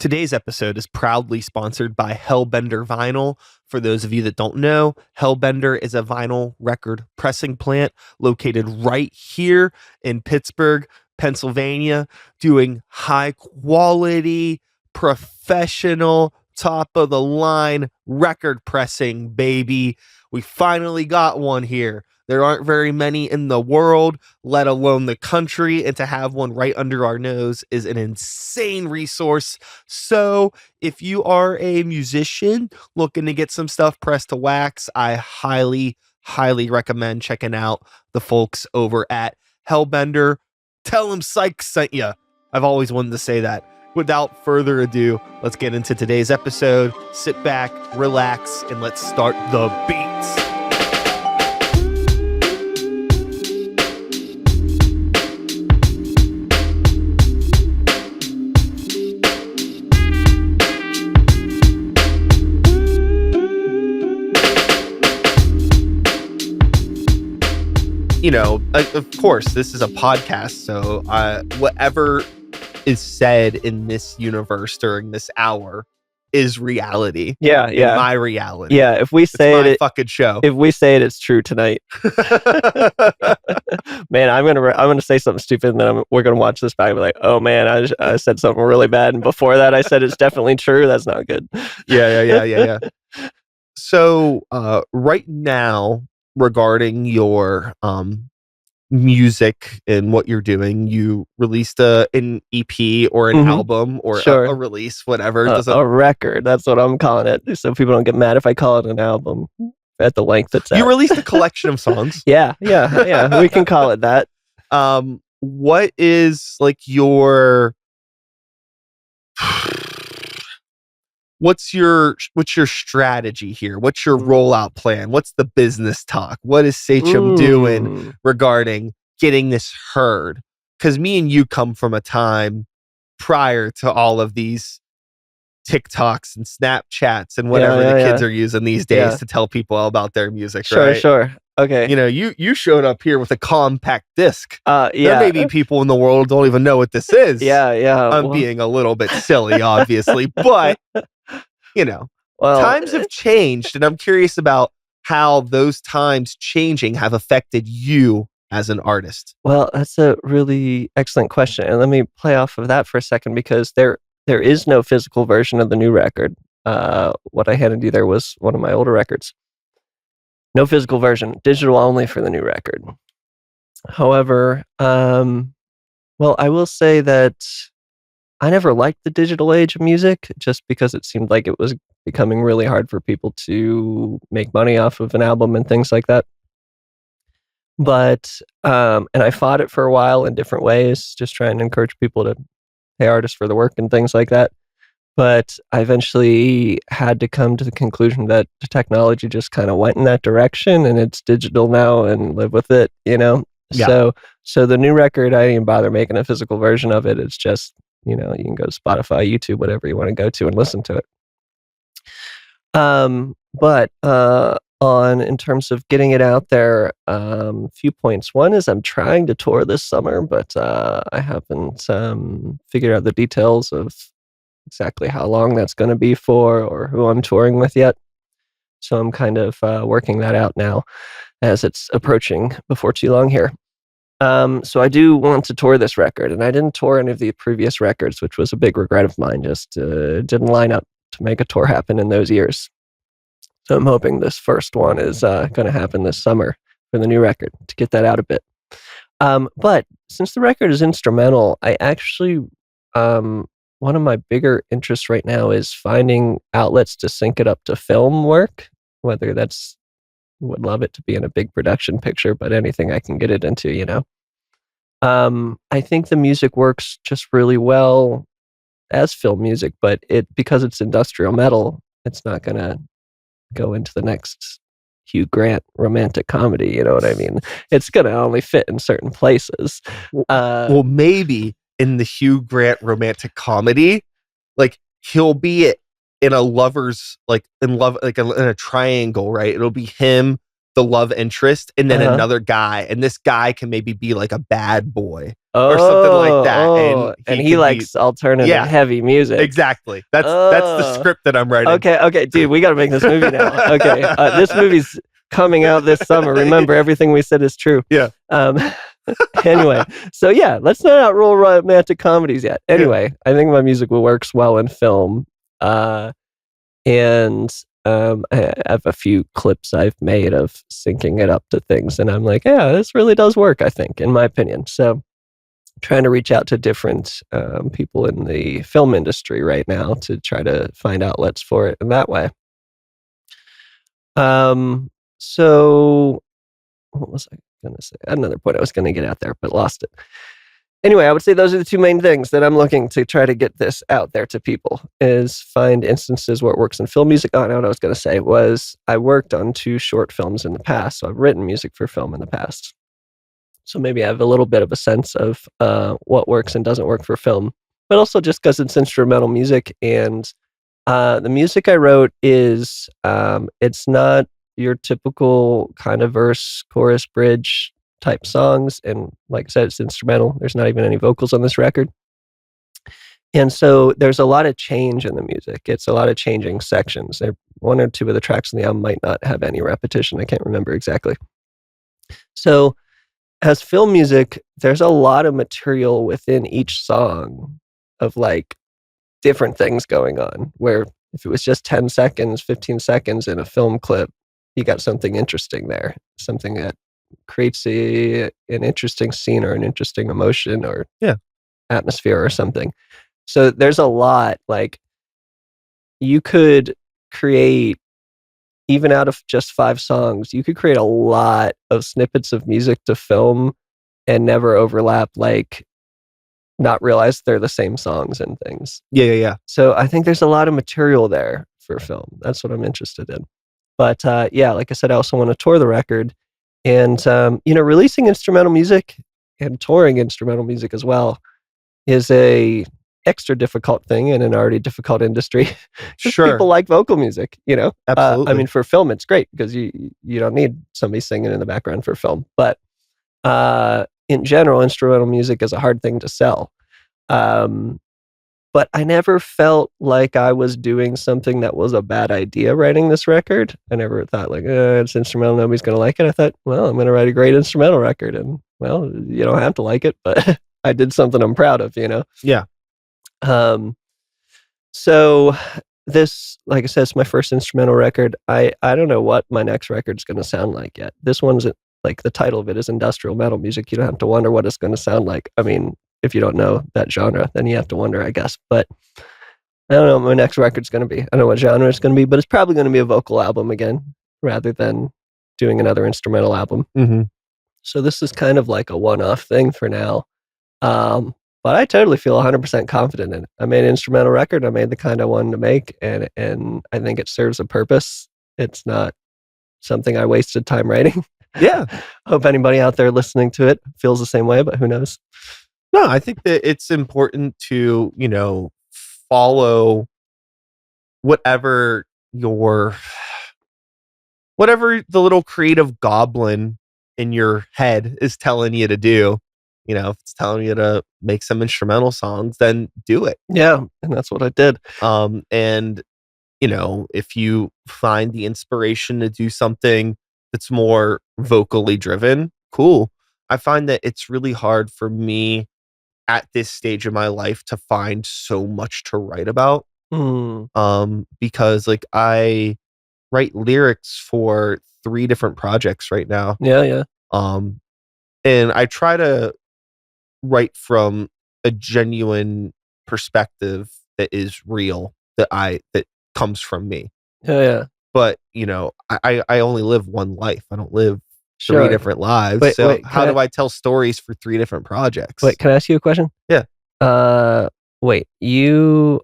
Today's episode is proudly sponsored by Hellbender Vinyl. For those of you that don't know, Hellbender is a vinyl record pressing plant located right here in Pittsburgh, Pennsylvania, doing high quality, professional, top of the line record pressing, baby. We finally got one here. There aren't very many in the world, let alone the country, and to have one right under our nose is an insane resource. So if you are a musician looking to get some stuff pressed to wax, I highly recommend checking out the folks over at Hellbender. Tell them Psych sent you. I've always wanted to say that. Without further ado, let's get into today's episode. Sit back, relax, and let's start the beats. You know, of course, this is a podcast, so whatever is said in this universe during this hour is reality. Yeah. My reality. Yeah, if we say it's my fucking show. If we say it, it's true tonight. Man, I'm gonna say something stupid, and then we're gonna watch this back and be like, "Oh man, I said something really bad," and before that, I said it's definitely true. That's not good. Yeah. So, right now, regarding your music and what you're doing, you released an EP or an album or a release, whatever. A record. That's what I'm calling it. So people don't get mad if I call it an album at the length it's at. You released a collection of songs. Yeah. We can call it that. What is like your What's your strategy here? What's your rollout plan? What's the business talk? What is Sachem doing regarding getting this heard? Because me and you come from a time prior to all of these TikToks and Snapchats and whatever the kids are using these days to tell people all about their music, right? Sure. Okay. You know, you showed up here with a compact disc. There may be people in the world don't even know what this is. Yeah. I'm being a little bit silly, obviously, but you know, times have changed, and I'm curious about how those times changing have affected you as an artist. Well, that's a really excellent question, and let me play off of that for a second, because there is no physical version of the new record. What I handed you there was one of my older records. No physical version, digital only for the new record. However, I will say that I never liked the digital age of music, just because it seemed like it was becoming really hard for people to make money off of an album and things like that. But, and I fought it for a while in different ways, just trying to encourage people to pay artists for the work and things like that. But I eventually had to come to the conclusion that the technology just kind of went in that direction, and it's digital now, and live with it, you know? Yeah. So the new record, I didn't even bother making a physical version of it. It's just, you know, you can go to Spotify, YouTube, whatever you want to go to and listen to it. But in terms of getting it out there, few points. One is I'm trying to tour this summer, but I haven't figured out the details of exactly how long that's going to be for or who I'm touring with yet. So I'm kind of working that out now as it's approaching before too long here. So I do want to tour this record, and I didn't tour any of the previous records, which was a big regret of mine. Just didn't line up to make a tour happen in those years. So I'm hoping this first one is going to happen this summer for the new record, to get that out a bit. But since the record is instrumental, I actually, one of my bigger interests right now is finding outlets to sync it up to film work, whether that's, would love it to be in a big production picture, but anything I can get it into, you know. I think the music works just really well as film music, but because it's industrial metal, it's not going to go into the next Hugh Grant romantic comedy, you know what I mean? It's going to only fit in certain places. Well, maybe in the Hugh Grant romantic comedy, like he'll be in a lover's, like in love, like in a triangle, right? It'll be him, the love interest, and then Uh-huh. another guy, and this guy can maybe be like a bad boy or something like that, And he he can be likes alternative yeah, heavy music. exactly. That's the Oh. script that I'm writing. Okay, dude, we got to make this movie now. Okay, this movie's coming out this summer. Remember, everything we said is true. Yeah. Anyway, so yeah, let's not outroll romantic comedies yet. Anyway, I think my music works well in film. And I have a few clips I've made of syncing it up to things, and I'm like, yeah, this really does work, I think, in my opinion. So trying to reach out to different people in the film industry right now to try to find outlets for it in that way. So what was I going to say? I had another point I was going to get out there, but lost it. Anyway, I would say those are the two main things that I'm looking to try to get this out there to people, is find instances where it works in film music. Oh, no, what I was going to say was I worked on 2 short films in the past. So I've written music for film in the past. So maybe I have a little bit of a sense of what works and doesn't work for film, but also just because it's instrumental music. And the music I wrote is, it's not your typical kind of verse, chorus, bridge type songs. And like I said, it's instrumental. There's not even any vocals on this record. And so there's a lot of change in the music. It's a lot of changing sections. One or two of the tracks on the album might not have any repetition. I can't remember exactly. So as film music, there's a lot of material within each song of like different things going on, where if it was just 10 seconds, 15 seconds in a film clip, you got something interesting there, something that creates an interesting scene or an interesting emotion or atmosphere or something. So there's a lot, like you could create, even out of just 5 songs, you could create a lot of snippets of music to film and never overlap, like not realize they're the same songs and things. Yeah. So I think there's a lot of material there for film. That's what I'm interested in. But yeah, like I said, I also want to tour the record, and releasing instrumental music and touring instrumental music as well is a extra difficult thing in an already difficult industry. Sure. People like vocal music, Absolutely. I mean, for film, it's great because you don't need somebody singing in the background for film. But in general, instrumental music is a hard thing to sell. But I never felt like I was doing something that was a bad idea writing this record. I never thought like, it's instrumental, nobody's going to like it. I thought, well, I'm going to write a great instrumental record, and well, you don't have to like it, but I did something I'm proud of, Yeah. So this, like I said, it's my first instrumental record. I don't know what my next record's going to sound like yet. This one's like, the title of it is industrial metal music. You don't have to wonder what it's going to sound like. I mean, if you don't know that genre, then you have to wonder, I guess. But I don't know what my next record's going to be. I don't know what genre it's going to be, but it's probably going to be a vocal album again, rather than doing another instrumental album. Mm-hmm. So this is kind of like a one-off thing for now. But I totally feel 100% confident in it. I made an instrumental record. I made the kind I wanted to make, and I think it serves a purpose. It's not something I wasted time writing. Yeah. Hope anybody out there listening to it feels the same way, but who knows? No, I think that it's important to, follow whatever the little creative goblin in your head is telling you to do. If it's telling you to make some instrumental songs, then do it. Yeah, and that's what I did. And if you find the inspiration to do something that's more vocally driven, cool. I find that it's really hard for me at this stage of my life to find so much to write about. Because like I write lyrics for 3 different projects right now. Yeah. And I try to write from a genuine perspective that is real, that comes from me. Yeah. But I only live one life. I don't live 3 Sure. different lives. Wait, how do I tell stories for 3 different projects? Wait, can I ask you a question? Yeah. Wait, you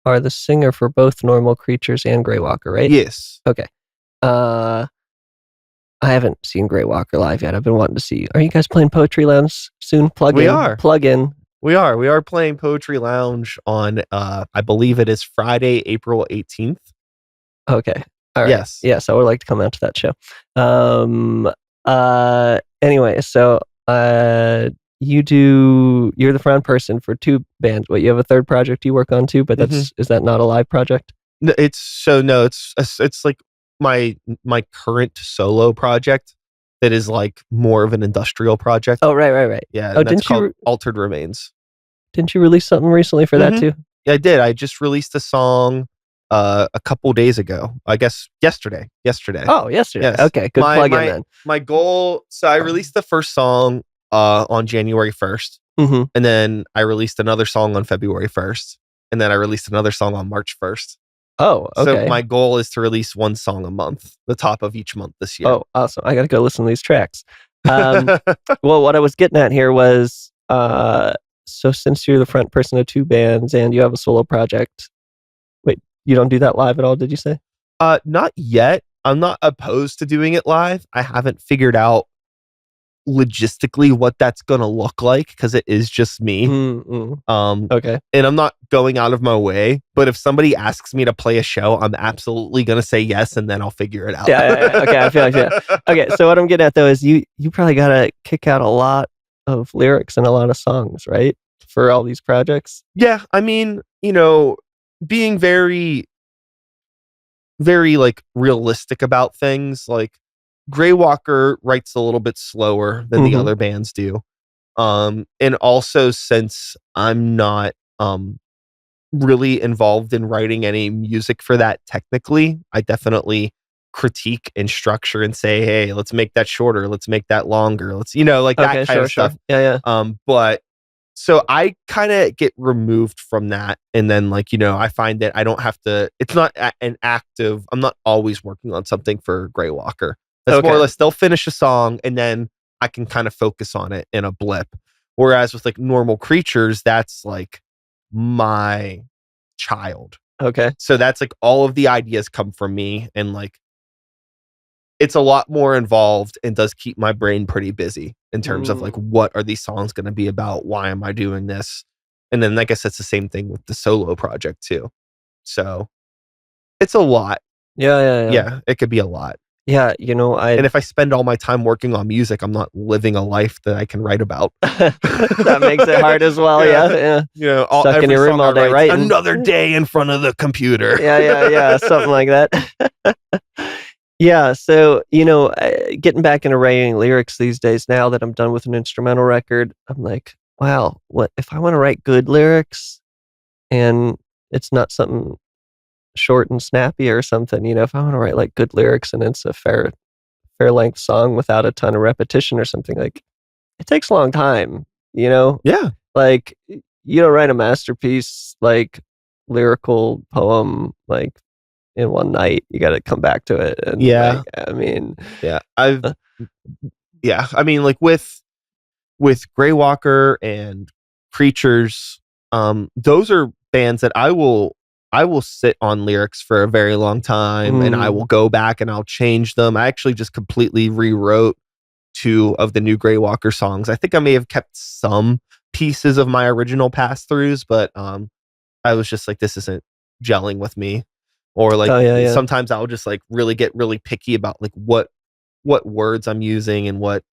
are the singer for both Normal Creatures and Grey Walker, right? Yes. Okay. I haven't seen Grey Walker live yet. I've been wanting to see you. Are you guys playing Poetry Lounge soon? Plug in. We are playing Poetry Lounge on I believe it is Friday, April 18th. Okay. All right. Yes. Yes, I would like to come out to that show. Anyway, so you're the front person for 2 bands. What, you have a third project you work on too, but is that not a live project? No, it's like my current solo project that is like more of an industrial project. Oh, right. Yeah, Oh, and that's called Altered Remains. Didn't you release something recently for that too? Yeah, I did. I just released a song a couple days ago. I guess yesterday. Oh, yesterday. Yes. Okay, good plug-in then. My goal, so I released the first song on January 1st. Mm-hmm. And then I released another song on February 1st. And then I released another song on March 1st. Oh, okay. So my goal is to release 1 song a month, the top of each month this year. Oh, awesome. I got to go listen to these tracks. Well, what I was getting at here was, so since you're the front person of 2 bands and you have a solo project, wait, you don't do that live at all, did you say? Not yet. I'm not opposed to doing it live. I haven't figured out logistically what that's gonna look like because it is just me. Okay. And I'm not going out of my way, but if somebody asks me to play a show, I'm absolutely gonna say yes, and then I'll figure it out. Yeah. Okay, I feel like Okay, so what I'm getting at though is you probably gotta kick out a lot of lyrics and a lot of songs, right? For all these projects. Yeah, I mean, being very, very like realistic about things, like Grey Walker writes a little bit slower than the other bands do. And also since I'm not really involved in writing any music for that technically, I definitely critique and structure and say, hey, let's make that shorter, let's make that longer, let's that kind of stuff. Yeah. But so I kind of get removed from that, and then I find that I don't have to, it's not an active, I'm not always working on something for Grey Walker. That's more or less they'll finish a song and then I can kind of focus on it in a blip. Whereas with like Normal Creatures, that's like my child. Okay. So that's like all of the ideas come from me, and like it's a lot more involved and does keep my brain pretty busy in terms of like, what are these songs going to be about? Why am I doing this? And then I guess it's the same thing with the solo project too. So it's a lot. Yeah, it could be a lot. Yeah, and if I spend all my time working on music, I'm not living a life that I can write about. That makes it hard as well. Yeah. Stuck in your room all day writing. Another day in front of the computer. Yeah, something like that. Yeah, so getting back into writing lyrics these days, now that I'm done with an instrumental record, I'm like, wow, what if I want to write good lyrics and it's not something short and snappy or something, if I want to write like good lyrics and it's a fair length song without a ton of repetition or something, like it takes a long time, Yeah. Like you don't write a masterpiece, like lyrical poem, like in one night. You got to come back to it. And I mean, like with Grey Walker and Creatures, those are bands that I will sit on lyrics for a very long time, and I will go back and I'll change them. I actually just completely rewrote 2 of the new Grey Walker songs. I think I may have kept some pieces of my original pass-throughs, but I was just like, this isn't gelling with me. Or like sometimes I'll just like really get really picky about like what words I'm using and what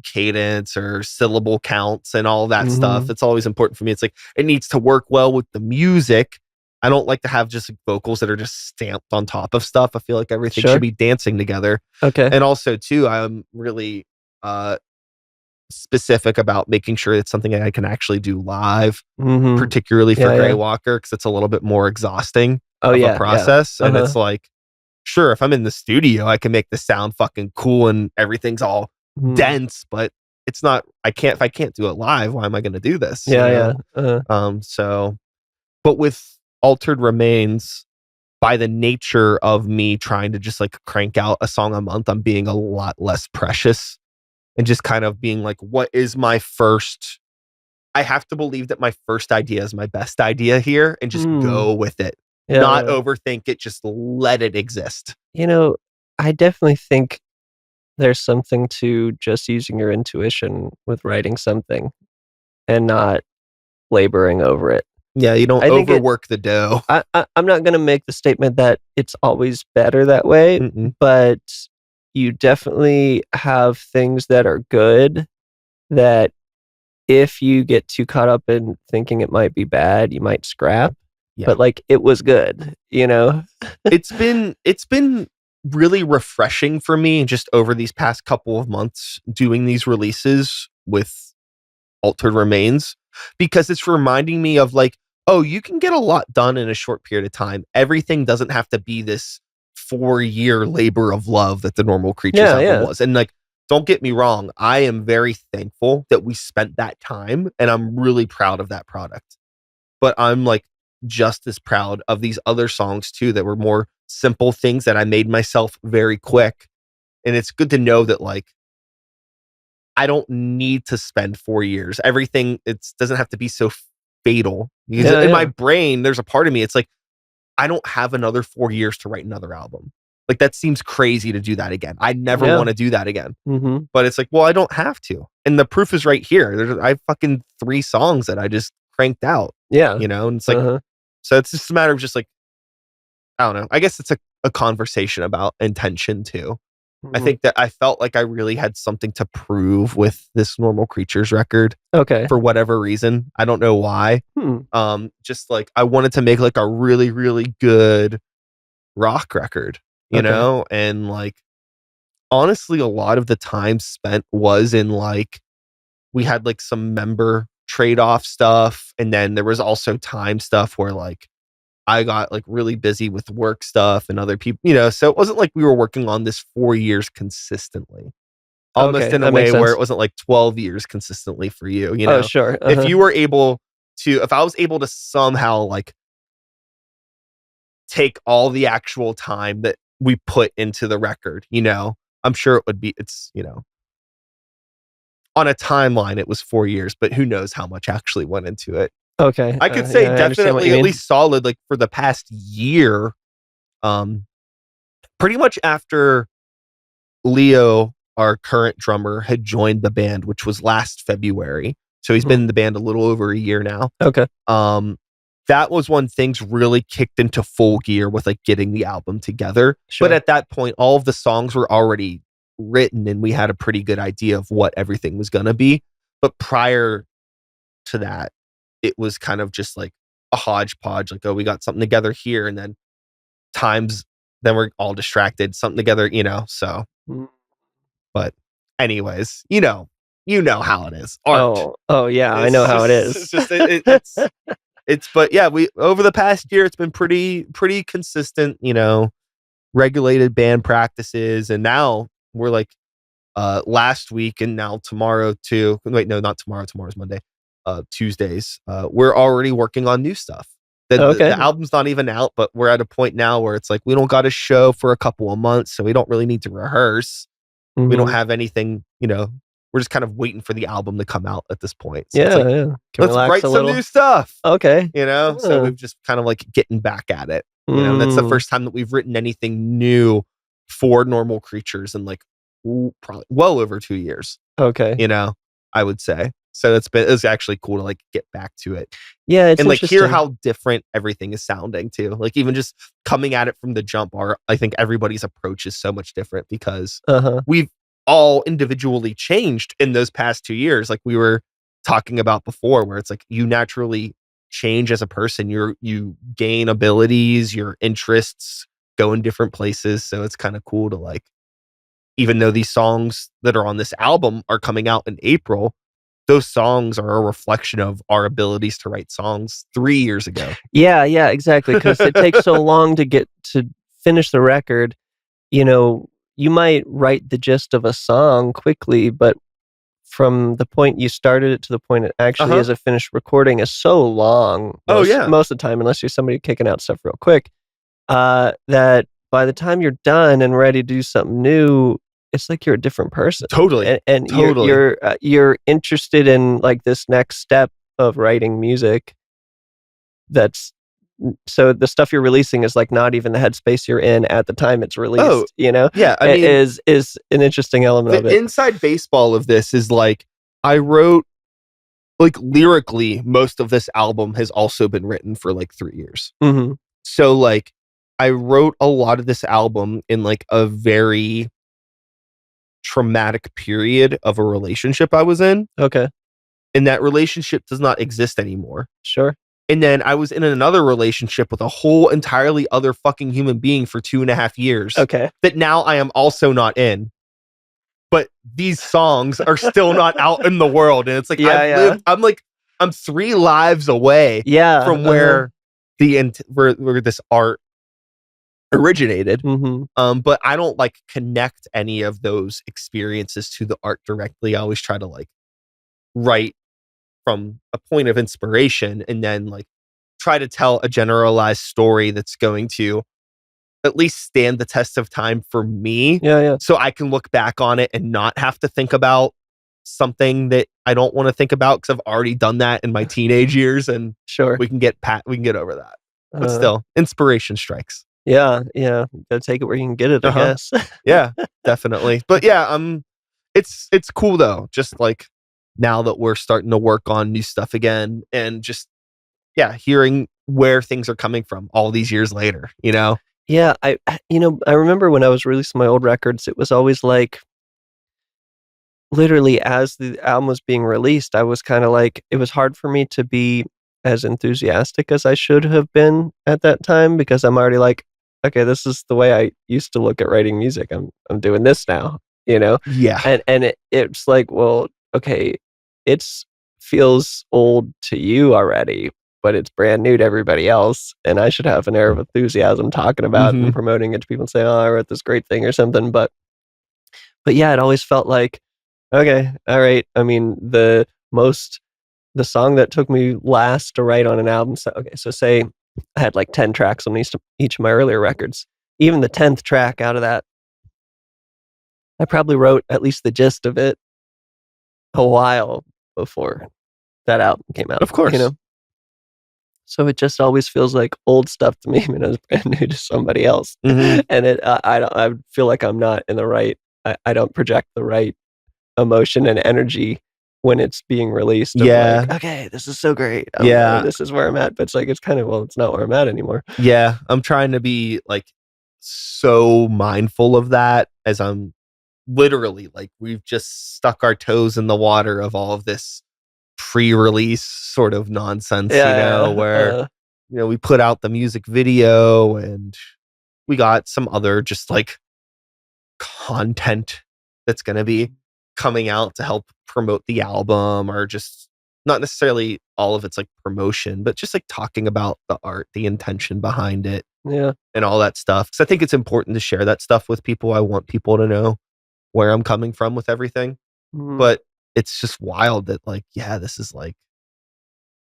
cadence or syllable counts and all that stuff. It's always important for me. It's like it needs to work well with the music. I don't like to have just like vocals that are just stamped on top of stuff. I feel like everything should be dancing together. Okay. And also too, I'm really specific about making sure it's something that I can actually do live, particularly for Grey Walker, because it's a little bit more exhausting a process. And it's like, sure, if I'm in the studio, I can make the sound fucking cool and everything's all dense, but it's not, if I can't do it live, why am I going to do this? So, but with Altered Remains, by the nature of me trying to just like crank out a song a month, I'm being a lot less precious and just kind of being like, what is my first, I have to believe that my first idea is my best idea here and just go with it. Not overthink it, just let it exist. I definitely think there's something to just using your intuition with writing something and not laboring over it. Yeah, you don't I think overwork the dough. I'm not going to make the statement that it's always better that way, but you definitely have things that are good that if you get too caught up in thinking it might be bad, you might scrap. Yeah. But like it was good, you know? It's been really refreshing for me just over these past couple of months doing these releases with Altered Remains, because it's reminding me of like, oh, you can get a lot done in a short period of time. Everything doesn't have to be this 4-year labor of love that the Normal Creatures album was. And like, don't get me wrong, I am very thankful that we spent that time, and I'm really proud of that product. But I'm like just as proud of these other songs too that were more simple things that I made myself very quick. And it's good to know that like I don't need to spend 4 years. Everything, it doesn't have to be so fatal. Because in my brain, there's a part of me, it's like, I don't have another 4 years to write another album. Like, that seems crazy to do that again. I never want to do that again. But it's like, well, I don't have to. And the proof is right here. I have fucking 3 songs that I just cranked out. Yeah. You know? And it's like, so it's just a matter of just like, I don't know. I guess it's a conversation about intention too. I think that I felt like I really had something to prove with this Normal Creatures record. Okay. For whatever reason. I don't know why. Just like I wanted to make like a really, really good rock record, you know? And like honestly, a lot of the time spent was in like we had like some member trade-off stuff, and then there was also time stuff where like I got like really busy with work stuff and other people, you know, so it wasn't like we were working on this 4 years consistently. Almost in a way where it wasn't like 12 years consistently for you, you know. Oh, sure. If you were able to, if I was able to somehow like take all the actual time that we put into the record, you know, I'm sure it would be, it's, you know, on a timeline, it was 4 years, but who knows how much actually went into it. Okay. I could say definitely at least solid, like for the past year, pretty much after Leo, our current drummer, had joined the band, which was last February. So he's been in the band a little over a year now. Okay. That was when things really kicked into full gear with like getting the album together. Sure. But at that point, all of the songs were already written and we had a pretty good idea of what everything was going to be. But prior to that, it was kind of just like a hodgepodge, like, oh, we got something together here, and then then we're all distracted, something together, you know, so. But anyways, you know how it is. Art. Oh yeah, I know how it is. But yeah, we over the past year, it's been pretty consistent, you know, regulated band practices, and now we're like last week and now tomorrow too. Wait, no, not tomorrow. Tomorrow's Monday. Tuesdays. We're already working on new stuff. The album's not even out, but we're at a point now where it's like we don't got a show for a couple of months, so we don't really need to rehearse. We don't have anything, you know. We're just kind of waiting for the album to come out at this point. So it's like, let's write some new stuff. Okay. You know, so we've just kind of like getting back at it. You know, and that's the first time that we've written anything new for Normal Creatures in like probably well over 2 years. Okay. You know, I would say. So it's actually cool to like get back to it. Yeah, it's and like hear how different everything is sounding too. Like even just coming at it from the jump, I think everybody's approach is so much different because we've all individually changed in those past 2 years. Like we were talking about before, where it's like you naturally change as a person. You gain abilities, your interests go in different places. So it's kind of cool to like, even though these songs that are on this album are coming out in April, those songs are a reflection of our abilities to write songs 3 years ago. Yeah, exactly. Because it takes so long to get to finish the record. You know, you might write the gist of a song quickly, but from the point you started it to the point it actually is a finished recording is so long. Most of the time, unless you're somebody kicking out stuff real quick, that by the time you're done and ready to do something new, it's like you're a different person. Totally. And you're interested in like this next step of writing music. So the stuff you're releasing is like not even the headspace you're in at the time it's released, you know? Yeah. I mean, is an interesting element of it. The inside baseball of this is like, I wrote like lyrically, most of this album has also been written for like 3 years. Mm-hmm. So like I wrote a lot of this album in like a very traumatic period of a relationship I was in. Okay. And that relationship does not exist anymore. Sure. And then I was in another relationship with a whole entirely other fucking human being for 2.5 years. Okay. That now I am also not in. But these songs are still not out in the world. And it's like, I'm 3 lives away from where where this art originated. Mm-hmm. But I don't like connect any of those experiences to the art directly. I always try to like write from a point of inspiration and then like try to tell a generalized story that's going to at least stand the test of time for me. Yeah. So I can look back on it and not have to think about something that I don't want to think about because I've already done that in my teenage years, and Sure. we can get over that. But still, inspiration strikes. Yeah. Gotta take it where you can get it, I guess. Yeah, definitely. But yeah, it's cool though. Just like now that we're starting to work on new stuff again, and just hearing where things are coming from all these years later, you know? Yeah, I remember when I was releasing my old records, it was always like, literally as the album was being released, I was kind of like, it was hard for me to be as enthusiastic as I should have been at that time, because I'm already like, okay, this is the way I used to look at writing music. I'm doing this now, you know? Yeah. And it's like, well, okay, it's feels old to you already, but it's brand new to everybody else, and I should have an air of enthusiasm talking about and promoting it to people and say, oh, I wrote this great thing or something. But yeah, it always felt like, okay, all right. I mean, the song that took me last to write on an album. So, okay, so say I had like 10 tracks on each of my earlier records. Even the 10th track out of that, I probably wrote at least the gist of it a while before that album came out. Of course. You know? So it just always feels like old stuff to me when it was brand new to somebody else. Mm-hmm. And I feel like I'm not in the right, I don't project the right emotion and energy when it's being released. Yeah. Like, okay, this is so great. This is where I'm at. But it's like, it's kind of, well, it's not where I'm at anymore. Yeah. I'm trying to be like so mindful of that, as I'm literally like, we've just stuck our toes in the water of all of this pre-release sort of nonsense, where we put out the music video and we got some other just like content that's going to be coming out to help promote the album, or just not necessarily all of it's like promotion, but just like talking about the art, the intention behind it, and all that stuff. Because I think it's important to share that stuff with people. I want people to know where I'm coming from with everything. But it's just wild that like, this is like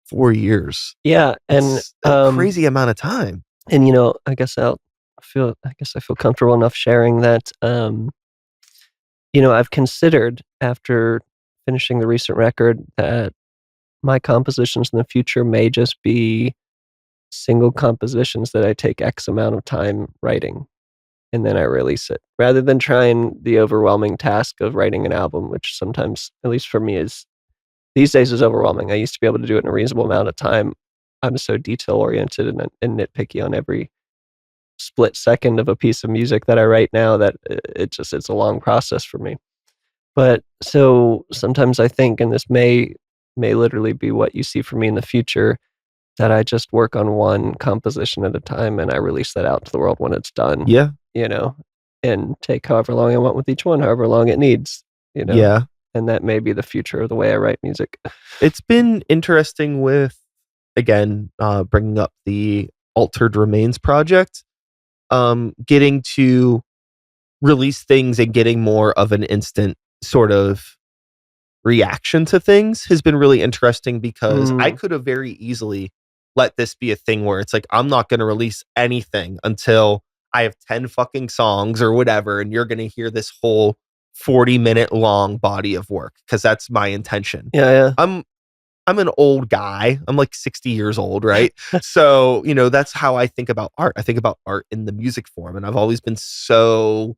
4 years. Yeah, and it's a crazy amount of time. And I guess I feel comfortable enough sharing that. I've considered, after finishing the recent record, that my compositions in the future may just be single compositions that I take X amount of time writing, and then I release it, rather than trying the overwhelming task of writing an album, which sometimes, at least for me, these days is overwhelming. I used to be able to do it in a reasonable amount of time. I'm so detail oriented and nitpicky on every split second of a piece of music that I write now that it's a long process for me. But so sometimes I think, and this may literally be what you see for me in the future, that I just work on one composition at a time and I release that out to the world when it's done. Yeah. And take however long I want with each one, however long it needs, Yeah. And that may be the future of the way I write music. It's been interesting with, again, bringing up the Altered Remains project, getting to release things and getting more of an instant sort of reaction to things has been really interesting, because I could have very easily let this be a thing where it's like, I'm not going to release anything until I have 10 fucking songs or whatever, and you're going to hear this whole 40-minute long body of work, because that's my intention. Yeah. I'm an old guy. I'm like 60 years old, right? So, that's how I think about art. I think about art in the music form, and I've always been so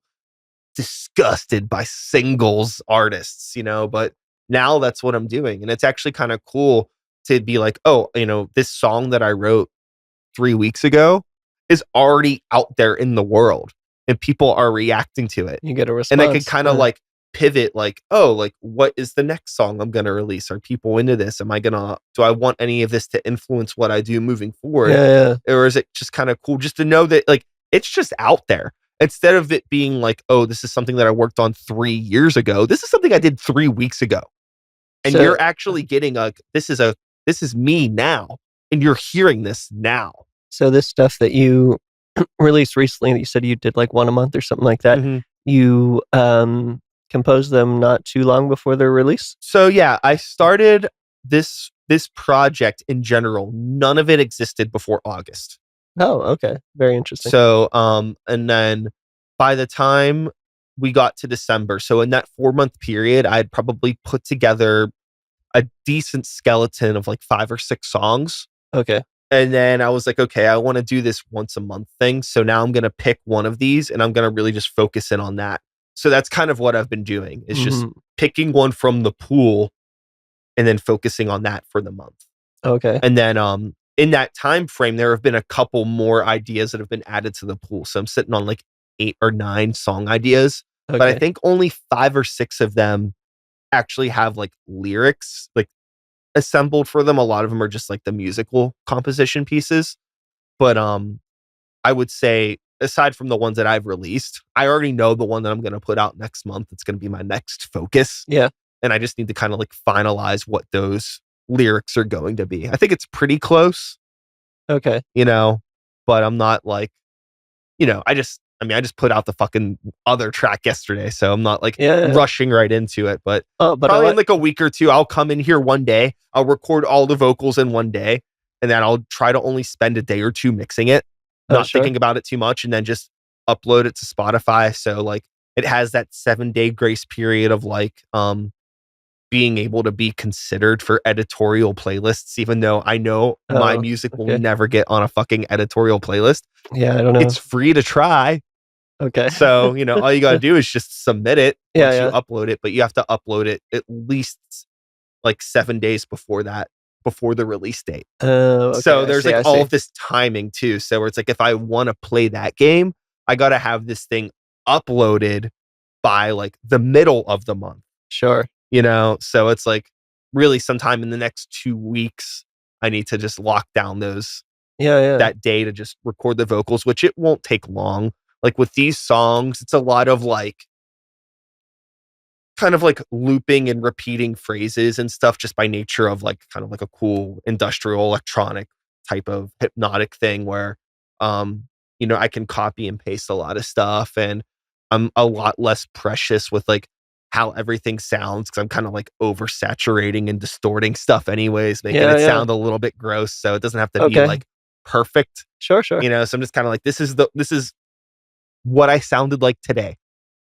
disgusted by singles artists, but now that's what I'm doing. And it's actually kind of cool to be like, oh, this song that I wrote 3 weeks ago is already out there in the world and people are reacting to it. You get a And I could response. kind of like pivot, like, oh, like what is the next song I'm going to release? Are people into this? Do I want any of this to influence what I do moving forward? Yeah. Or is it just kind of cool just to know that like it's just out there instead of it being like, oh, this is something that I worked on 3 years ago. This is something I did 3 weeks ago. And So- you're actually getting this is me now. And you're hearing this now. So this stuff that you released recently, that you said you did like one a month or something like that, Mhm. you composed them not too long before their release? So yeah, I started this project in general. None of it existed before August. Oh, okay. Very interesting. So and then by the time we got to December, so in that 4-month period, I had probably put together a decent skeleton of like 5 or 6 songs. Okay. And then I was like, okay, I want to do this once a month thing. So now I'm going to pick one of these and I'm going to really just focus in on that. So that's kind of what I've been doing, is just picking one from the pool and then focusing on that for the month. Okay. And then in that time frame, there have been a couple more ideas that have been added to the pool. So I'm sitting on like 8 or 9 song ideas, but I think only 5 or 6 of them actually have like lyrics like assembled for them. A lot of them are just like the musical composition pieces. But I would say, aside from the ones that I've released, I already know the one that I'm going to put out next month. It's going to be my next focus. Yeah. And I just need to kind of like finalize what those lyrics are going to be. I think it's pretty close. Okay. But I'm not like, I just put out the fucking other track yesterday. So I'm not like rushing right into it. But probably in like a week or two, I'll come in here one day. I'll record all the vocals in one day. And then I'll try to only spend a day or two mixing it, not thinking about it too much, and then just upload it to Spotify. So like it has that 7-day grace period of like being able to be considered for editorial playlists, even though I know my music will never get on a fucking editorial playlist. Yeah, I don't know. It's free to try. Okay. So, all you got to do is just submit it once you upload it, but you have to upload it at least like 7 days before the release date. So there's all of this timing too. So where it's like, if I want to play that game, I got to have this thing uploaded by like the middle of the month. Sure. So it's like really sometime in the next 2 weeks, I need to just lock down that day to just record the vocals, which it won't take long. Like with these songs, it's a lot of like kind of like looping and repeating phrases and stuff, just by nature of like kind of like a cool industrial electronic type of hypnotic thing where I can copy and paste a lot of stuff, and I'm a lot less precious with like how everything sounds, because I'm kind of like oversaturating and distorting stuff anyways, making it sound a little bit gross, so it doesn't have to be like perfect. Sure. So I'm just kind of like, this is what I sounded like today.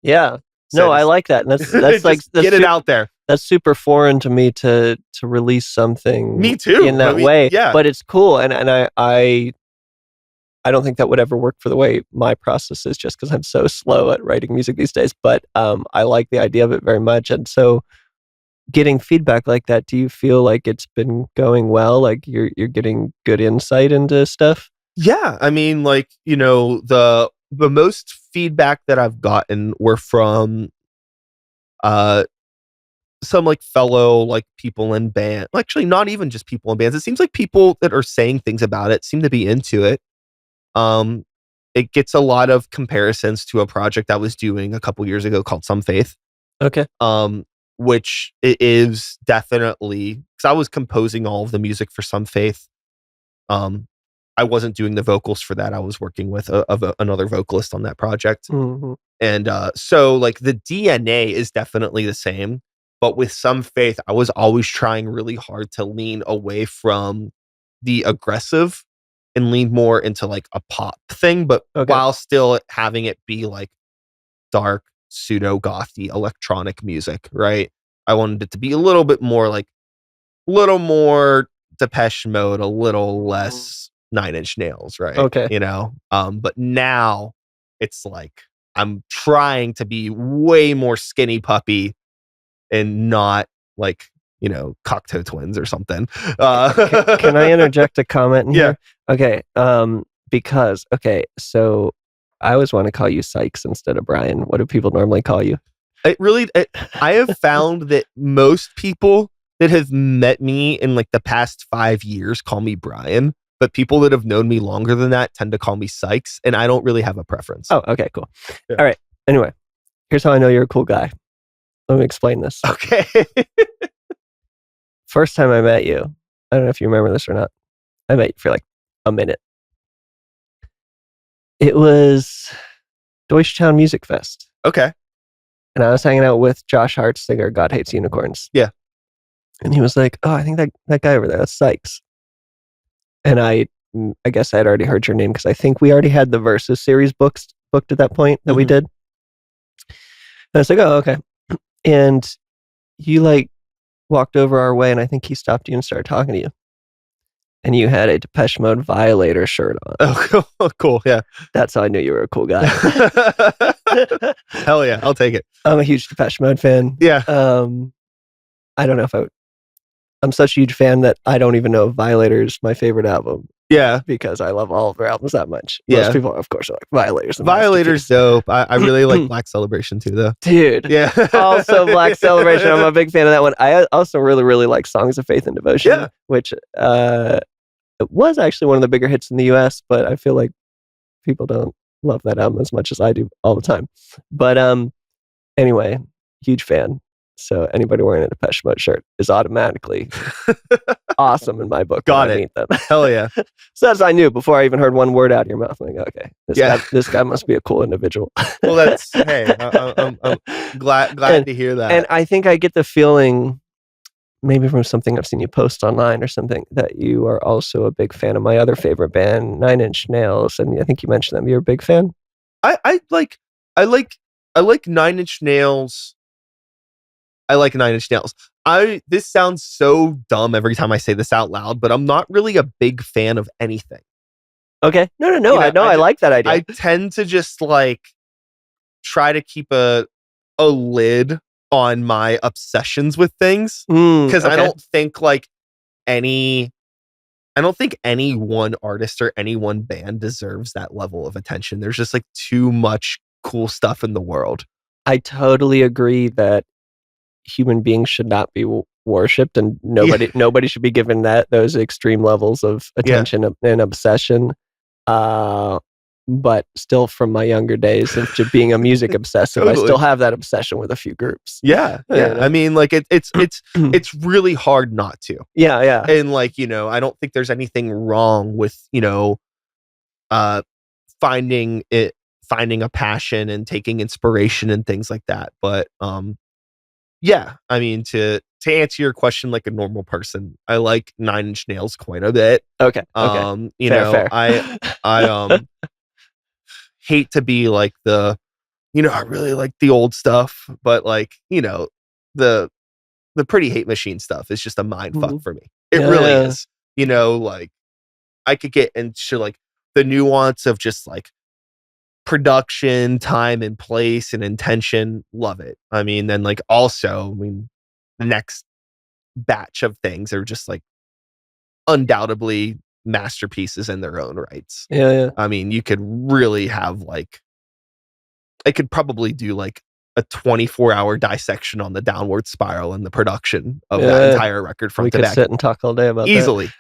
Yeah. No, I like that. And that's like get it out there. That's super foreign to me to release something. Me too. In that way. Yeah. But it's cool, and I don't think that would ever work for the way my process is, just because I'm so slow at writing music these days. But I like the idea of it very much. And so getting feedback like that, do you feel like it's been going well? Like you're getting good insight into stuff? Yeah. I mean, like, the most feedback that I've gotten were from some like fellow like people in band. Actually, not even just people in bands. It seems like people that are saying things about it seem to be into it. It gets a lot of comparisons to a project I was doing a couple years ago called Some Faith. Okay. Which it is definitely, because I was composing all of the music for Some Faith. I wasn't doing the vocals for that. I was working with another vocalist on that project. Mm-hmm. And so like the DNA is definitely the same, but with Some Faith, I was always trying really hard to lean away from the aggressive and lean more into like a pop thing, but while still having it be like dark, pseudo gothy electronic music, right? I wanted it to be a little bit more like, Depeche Mode, a little less Nine Inch Nails, right? Okay. But now it's like I'm trying to be way more skinny puppy and not like, Cocteau Twins or something. Can I interject a comment in here? Okay. Because, so I always want to call you Sykes instead of Brian. What do people normally call you? I have found that most people that have met me in like the past 5 years call me Brian, but people that have known me longer than that tend to call me Sykes, and I don't really have a preference. Oh, okay, cool. Yeah. All right. Anyway, here's how I know you're a cool guy. Let me explain this. Okay. First time I met you, I don't know if you remember this or not. I met you for like a minute. It was Deutschtown Music Fest. Okay. And I was hanging out with Josh Hart's singer, God Hates Unicorns. Yeah. And he was like, oh, I think that guy over there, that's Sykes. And I guess I had already heard your name because I think we already had the Versus series booked at that point that we did. And I was like, oh, okay. And you like walked over our way and I think he stopped you and started talking to you. And you had a Depeche Mode Violator shirt on. Oh, cool. Yeah. That's how I knew you were a cool guy. Hell yeah. I'll take it. I'm a huge Depeche Mode fan. Yeah. I don't know if I'm such a huge fan that I don't even know if Violator is my favorite album. Yeah. Because I love all of their albums that much. Yeah. Most people, of course, are like Violators. Violator's dope. I really like Black Celebration too, though. Dude. Yeah. Also, Black Celebration. I'm a big fan of that one. I also really, really like Songs of Faith and Devotion, which it was actually one of the bigger hits in the US, but I feel like people don't love that album as much as I do all the time. But anyway, huge fan. So anybody wearing a Depeche Mode shirt is automatically awesome in my book. Got it. Meet them. Hell yeah. So that's I knew before I even heard one word out of your mouth. I'm like, okay, this guy must be a cool individual. Well, that's hey, I'm glad to hear that. And I think I get the feeling, maybe from something I've seen you post online or something, that you are also a big fan of my other favorite band, 9 Inch Nails, and I think you mentioned them. You're a big fan. I like 9 Inch Nails. I like 9 Inch Nails. This sounds so dumb every time I say this out loud, but I'm not really a big fan of anything. Okay. No. I like that idea. I tend to just like try to keep a lid on my obsessions with things because I don't think any one artist or any one band deserves that level of attention. There's just like too much cool stuff in the world. I totally agree that human beings should not be worshipped, and nobody should be given those extreme levels of attention and obsession. But still, from my younger days of being a music obsessive, totally. I still have that obsession with a few groups. Yeah. I mean, like it's really hard not to. Yeah. And like, I don't think there's anything wrong with finding a passion and taking inspiration and things like that. But yeah, I mean, to answer your question like a normal person, I like 9 Inch Nails quite a bit. Okay. Fair. I hate to be like I really like the old stuff, but like, the Pretty Hate Machine stuff is just a mind fuck for me. It really is. Like I could get into like the nuance of just like production, time and place and intention. Love it. I mean, then like also, the next batch of things are just like undoubtedly masterpieces in their own rights. Yeah. I mean, you could really have like, I could probably do like a 24-hour dissection on the Downward Spiral and the production of that entire record from we could sit and talk all day about easily.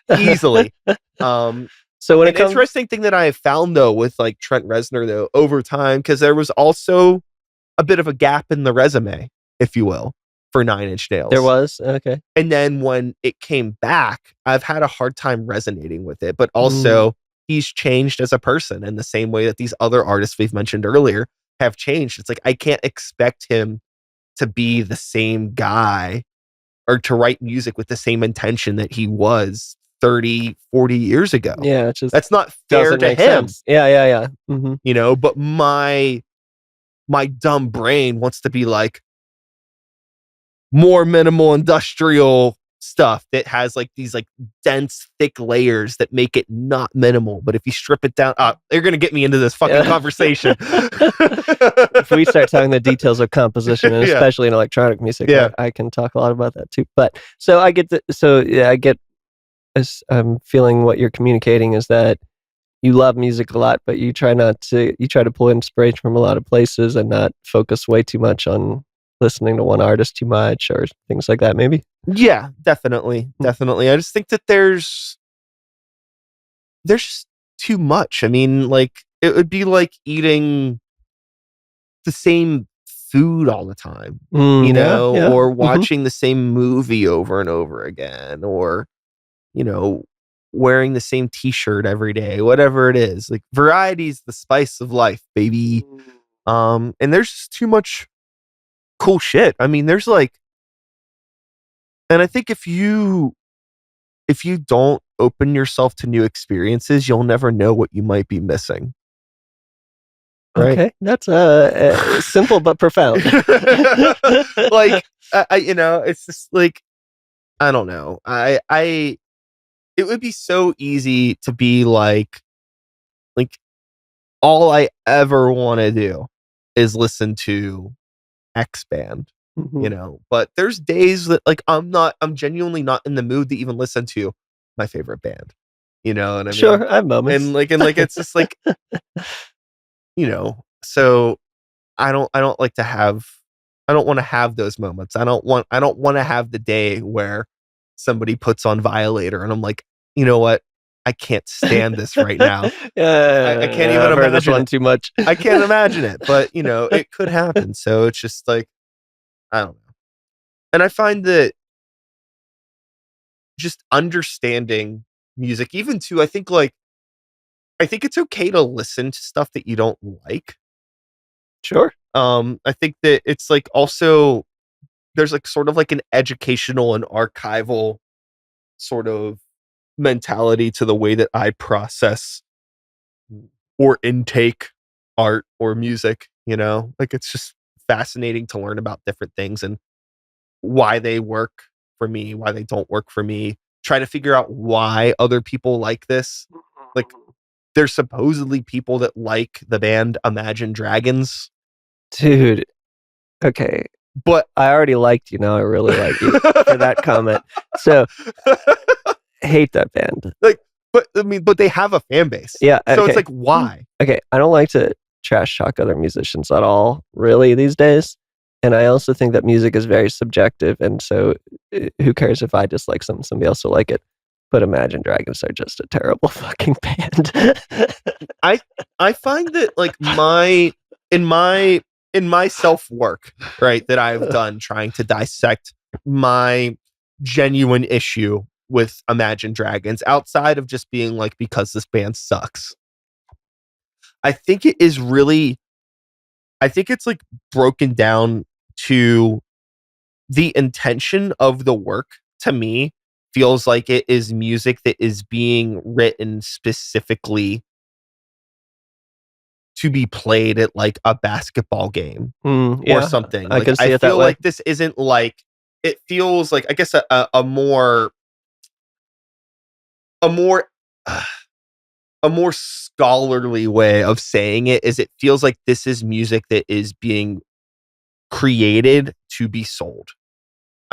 So when an interesting thing that I have found though with like Trent Reznor though over time, because there was also a bit of a gap in the resume, if you will, for 9 Inch Nails. There was? Okay. And then when it came back, I've had a hard time resonating with it, but also he's changed as a person in the same way that these other artists we've mentioned earlier have changed. It's like, I can't expect him to be the same guy or to write music with the same intention that he was 30, 40 years ago. Yeah. That's not fair to him. Sense. Yeah. Mm-hmm. But my dumb brain wants to be like more minimal industrial stuff that has like these like dense, thick layers that make it not minimal. But if you strip it down, they're gonna get me into this fucking conversation. If we start talking the details of composition, and especially in electronic music, I can talk a lot about that too. But so I get I'm feeling what you're communicating is that you love music a lot, but you try to pull inspiration from a lot of places and not focus way too much on listening to one artist too much or things like that, maybe? Yeah, definitely. I just think that there's just too much. I mean, like, it would be like eating the same food all the time, or watching the same movie over and over again, or, wearing the same t-shirt every day, whatever it is. Like, variety's the spice of life, baby. And there's just too much cool shit. I mean, there's like, and I think if you don't open yourself to new experiences, you'll never know what you might be missing. Right? Okay, that's simple but profound. Like, it's just like, I don't know. It would be so easy to be like all I ever want to do is listen to X band, but there's days that like I'm genuinely not in the mood to even listen to my favorite band. You know what I mean? Sure, I have moments. And like it's just like, so I don't want to have those moments. I don't want to have the day where somebody puts on Violator and I'm like, you know what? I can't stand this right now. I can't even imagine this one too much. I can't imagine it, but it could happen. So it's just like, I don't know. And I find that just understanding music, even too, I think it's okay to listen to stuff that you don't like. Sure. I think that it's like also there's like sort of like an educational and archival sort of mentality to the way that I process or intake art or music, like it's just fascinating to learn about different things and why they work for me, why they don't work for me, try to figure out why other people like this. Like, there's supposedly people that like the band Imagine Dragons. Dude, okay. But I already liked you. Now I really like you for that comment. So, hate that band. But they have a fan base. Yeah. So it's like, why? Okay. I don't like to trash talk other musicians at all, really, these days. And I also think that music is very subjective. And so who cares if I dislike something, somebody else will like it. But Imagine Dragons are just a terrible fucking band. I find that like in my self-work, right, that I've done trying to dissect my genuine issue with Imagine Dragons, outside of just being like, because this band sucks, I think it's like broken down to the intention of the work. To me, feels like it is music that is being written specifically to be played at like a basketball game or something. I like, can see I it that feel way. like this isn't like, it feels like, I guess a more scholarly way of saying it is, it feels like this is music that is being created to be sold.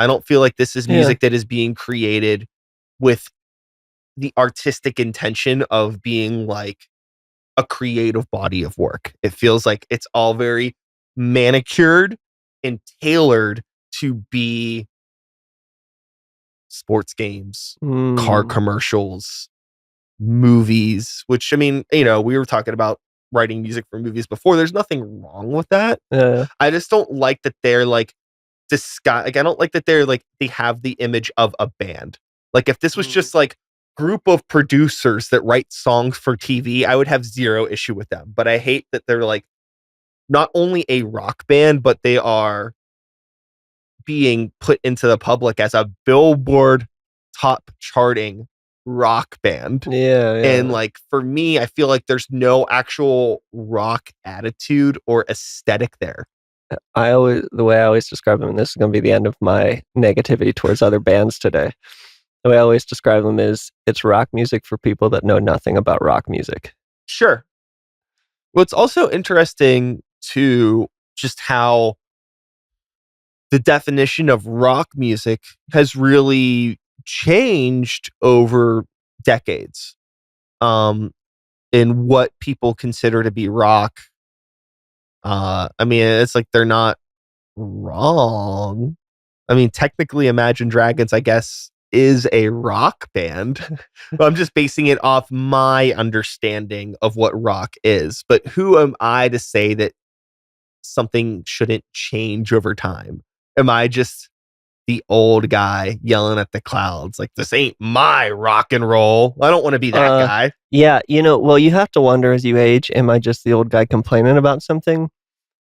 I don't feel like this is music that is being created with the artistic intention of being like a creative body of work. It feels like it's all very manicured and tailored to be sports games, car commercials, movies, which, I mean, we were talking about writing music for movies before. There's nothing wrong with that. I just don't like that they're like I don't like that they're like, they have the image of a band. Like, if this was just like group of producers that write songs for TV, I would have zero issue with them. But I hate that they're like not only a rock band, but they are being put into the public as a Billboard top charting rock band. And like, for me, I feel like there's no actual rock attitude or aesthetic there. the way I always describe them, and this is going to be the end of my negativity towards other bands today. The way I always describe them is it's rock music for people that know nothing about rock music. Sure. Well, it's also interesting to just how the definition of rock music has really changed over decades. In what people consider to be rock. I mean, it's like they're not wrong. I mean, technically, Imagine Dragons, I guess, is a rock band. But I'm just basing it off my understanding of what rock is. But who am I to say that something shouldn't change over time? Am I just the old guy yelling at the clouds like, this ain't my rock and roll? I don't want to be that guy. Yeah, well, you have to wonder as you age, am I just the old guy complaining about something?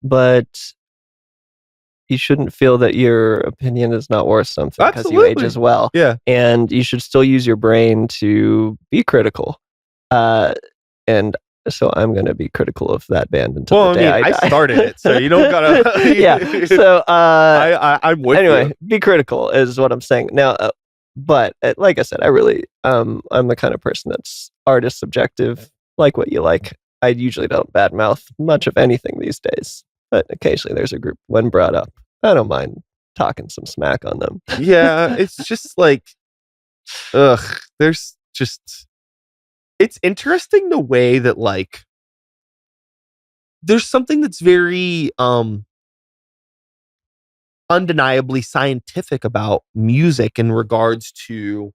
But you shouldn't feel that your opinion is not worth something because you age as well. Yeah. And you should still use your brain to be critical. And so I'm going to be critical of that band until the day I die. I started it, so you don't gotta. Yeah. So I'm with you. Anyway, be critical is what I'm saying. Now, but like I said, I really I'm the kind of person that's artist subjective. Like what you like. I usually don't badmouth much of anything these days, but occasionally there's a group when brought up. I don't mind talking some smack on them. Yeah, it's just like, there's just. It's interesting the way that like there's something that's very undeniably scientific about music in regards to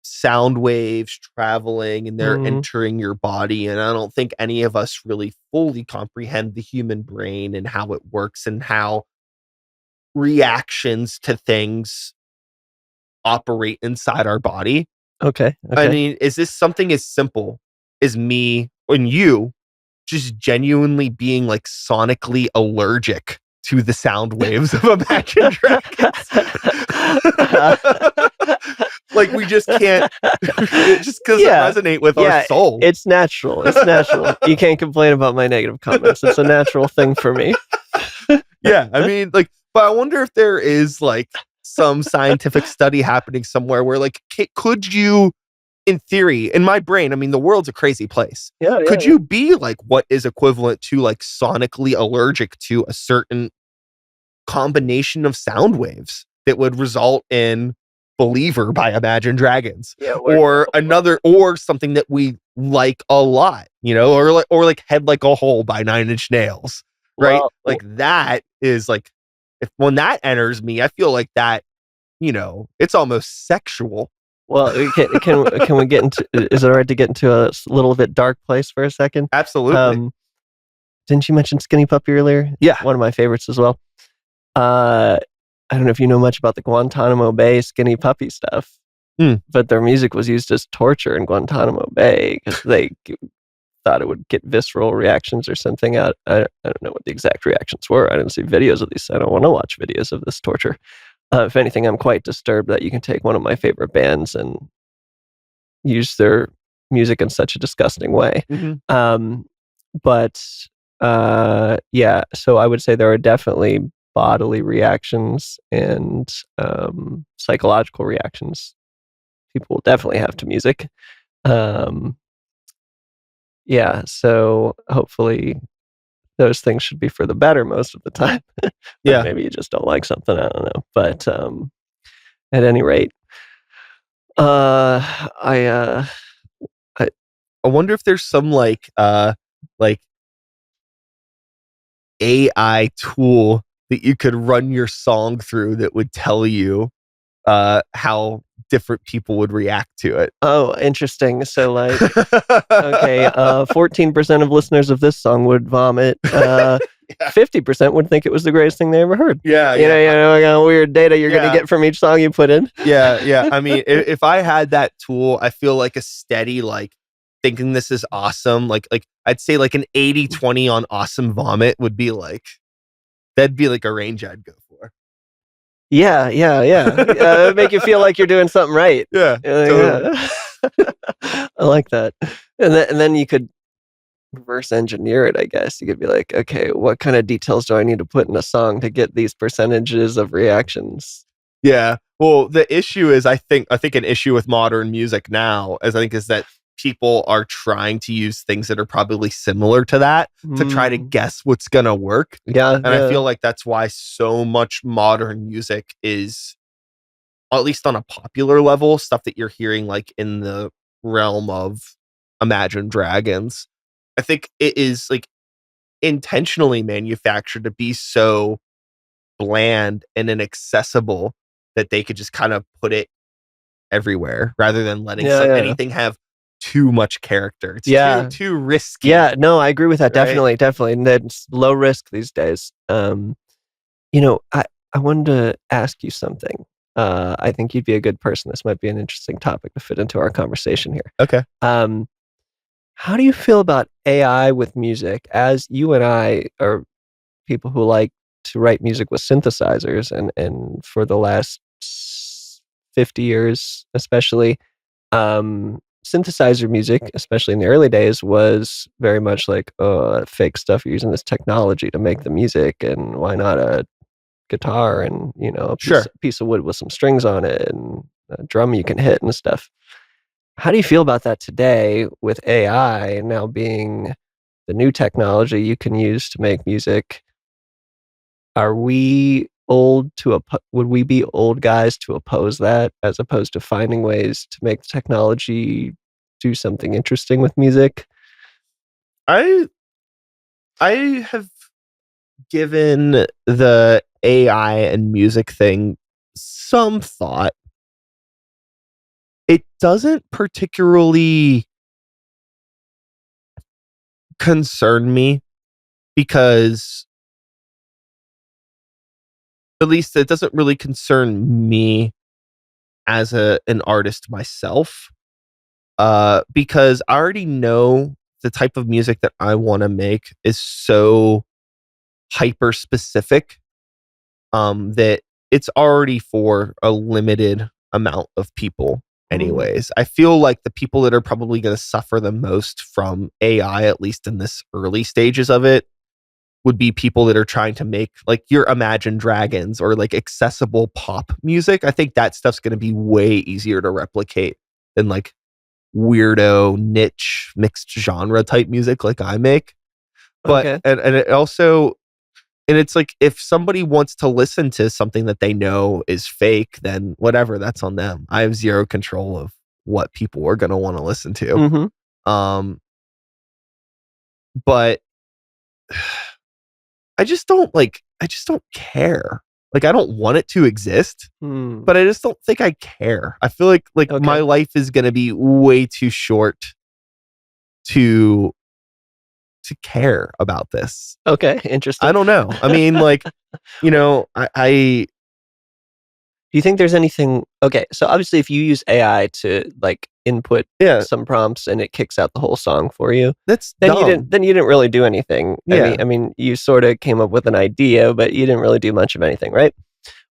sound waves traveling and they're entering your body, and I don't think any of us really fully comprehend the human brain and how it works and how reactions to things operate inside our body. Okay. I mean, is this something as simple as me and you just genuinely being like sonically allergic to the sound waves of Imagine Dragons? Like we just can't, just because it resonate with our soul. It's natural. It's natural. You can't complain about my negative comments. It's a natural thing for me. Yeah, I mean, like, but I wonder if there is like some scientific study happening somewhere where like, could you, in theory, in my brain, I mean, the world's a crazy place. Could you be like what is equivalent to like sonically allergic to a certain combination of sound waves that would result in Believer by Imagine Dragons, or something that we like a lot, or like Head Like a Hole by 9 Inch Nails, right? Like that is like, when that enters me, I feel like that, it's almost sexual. Well, can we get into? Is it all right to get into a little bit dark place for a second? Absolutely. Didn't you mention Skinny Puppy earlier? Yeah, one of my favorites as well. I don't know if you know much about the Guantanamo Bay Skinny Puppy stuff, but their music was used as torture in Guantanamo Bay because they thought it would get visceral reactions or something. I don't know what the exact reactions were. I didn't see videos of these. I don't want to watch videos of this torture. If anything, I'm quite disturbed that you can take one of my favorite bands and use their music in such a disgusting way. So I would say there are definitely bodily reactions and psychological reactions people will definitely have to music. So hopefully those things should be for the better most of the time. Maybe you just don't like something, I don't know. But at any rate, I wonder if there's some like AI tool that you could run your song through that would tell you how different people would react to it. Oh, interesting. So like, okay, 14% of listeners of this song would vomit. 50% would think it was the greatest thing they ever heard. You know, what kind of weird data you're going to get from each song you put in. Yeah. I mean, if I had that tool, I feel like a steady, like, thinking this is awesome. Like I'd say like an 80-20 on awesome vomit would be like, that'd be like a range I'd go for. Yeah. It'd make you feel like you're doing something right. Yeah. Totally. I like that. And then you could reverse engineer it, I guess. You could be like, okay, what kind of details do I need to put in a song to get these percentages of reactions? Yeah. Well, the issue is, I think an issue with modern music now is that people are trying to use things that are probably similar to that to try to guess what's gonna work. Yeah, And I feel like that's why so much modern music is, at least on a popular level, stuff that you're hearing like in the realm of Imagine Dragons. I think it is like intentionally manufactured to be so bland and inaccessible that they could just kind of put it everywhere rather than letting Yeah. anything have too much character. It's too risky. Yeah, no, I agree with that. Right? Definitely. And it's low risk these days. I wanted to ask you something. I think you'd be a good person. This might be an interesting topic to fit into our conversation here. Okay. How do you feel about AI with music? As you and I are people who like to write music with synthesizers, and for the last 50 years, especially, synthesizer music, especially in the early days, was very much like, fake stuff. You're using this technology to make the music, and why not a guitar and a piece of wood with some strings on it and a drum you can hit and stuff. How do you feel about that today with AI now being the new technology you can use to make music? Are we would we be old guys to oppose that, as opposed to finding ways to make the technology do something interesting with music? I have given the AI and music thing some thought. It doesn't particularly concern me because, at least it doesn't really concern me as an artist myself, because I already know the type of music that I want to make is so hyper specific, that it's already for a limited amount of people anyways. I feel like the people that are probably going to suffer the most from AI, at least in this early stages of it, would be people that are trying to make like your Imagine Dragons or like accessible pop music. I think that stuff's going to be way easier to replicate than like weirdo niche mixed genre type music like I make. But Okay. and it also, and it's like, if somebody wants to listen to something that they know is fake, then whatever, that's on them. I have zero control of what people are going to want to listen to. Um but I just don't care. Like, I don't want it to exist, but I just don't think I care. I feel like my life is going to be way too short to care about this. Okay, interesting. I don't know. I mean, like, I Do you think there's anything? Okay, so obviously, if you use AI to like input some prompts and it kicks out the whole song for you, that's then dumb. you didn't really do anything. Yeah. I mean, you sort of came up with an idea, but you didn't really do much of anything, right?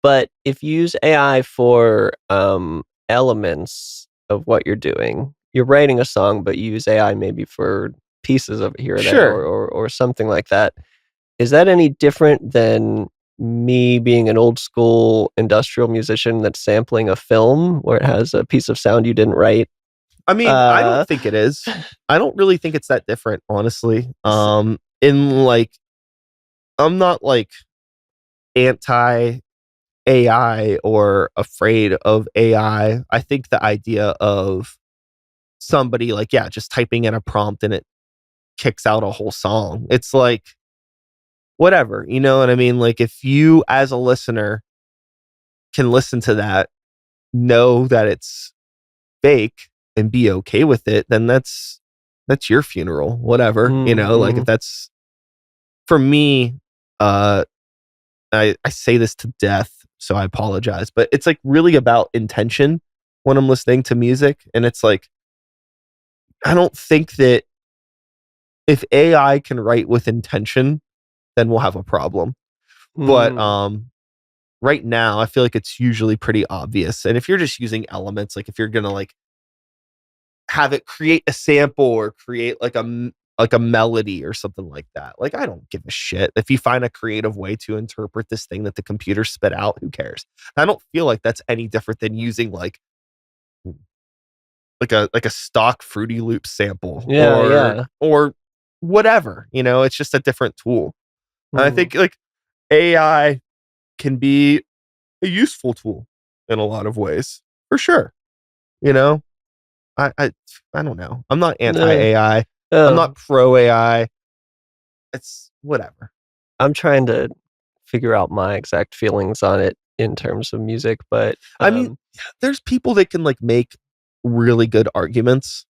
But if you use AI for elements of what you're doing, you're writing a song, but you use AI maybe for pieces of it here or there, or something like that. Is that any different than me being an old school industrial musician that's sampling a film where it has a piece of sound you didn't write? I mean, I don't think it is. I don't really think it's that different, honestly. In like, I'm not like anti AI or afraid of AI. I think the idea of somebody like, just typing in a prompt and it kicks out a whole song. It's like, whatever, you know what I mean? Like, if you as a listener can listen to that, know that it's fake and be okay with it, then that's your funeral, whatever. Like, if that's, for me, I say this to death, so I apologize, but it's like really about intention when I'm listening to music. And it's like, I don't think that if AI can write with intention, then we'll have a problem. But right now, I feel like it's usually pretty obvious. And if you're just using elements, like if you're gonna like have it create a sample or create like like a melody or something like that. Like, I don't give a shit. If you find a creative way to interpret this thing that the computer spit out, who cares? I don't feel like that's any different than using like a stock Fruity Loop sample or whatever, it's just a different tool. And I think like AI can be a useful tool in a lot of ways, for sure. I don't know. I'm not anti-AI. I'm not pro AI. It's whatever. I'm trying to figure out my exact feelings on it in terms of music, but I mean, there's people that can like make really good arguments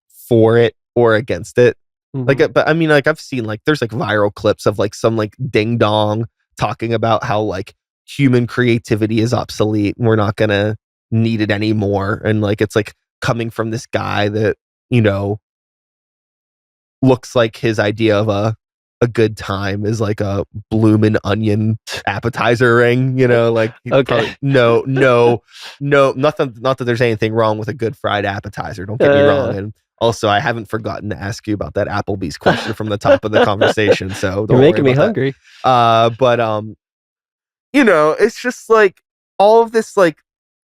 for it or against it. Like, but I mean, like I've seen like there's like viral clips of like some like ding dong talking about how like human creativity is obsolete and we're not gonna need it anymore, and like it's like coming from this guy that looks like his idea of a good time is like a bloomin' onion appetizer ring, like okay. No, nothing, not that there's anything wrong with a good fried appetizer, don't get me wrong. And also, I haven't forgotten to ask you about that Applebee's question from the top of the conversation, so you're making me hungry. But it's just like all of this, like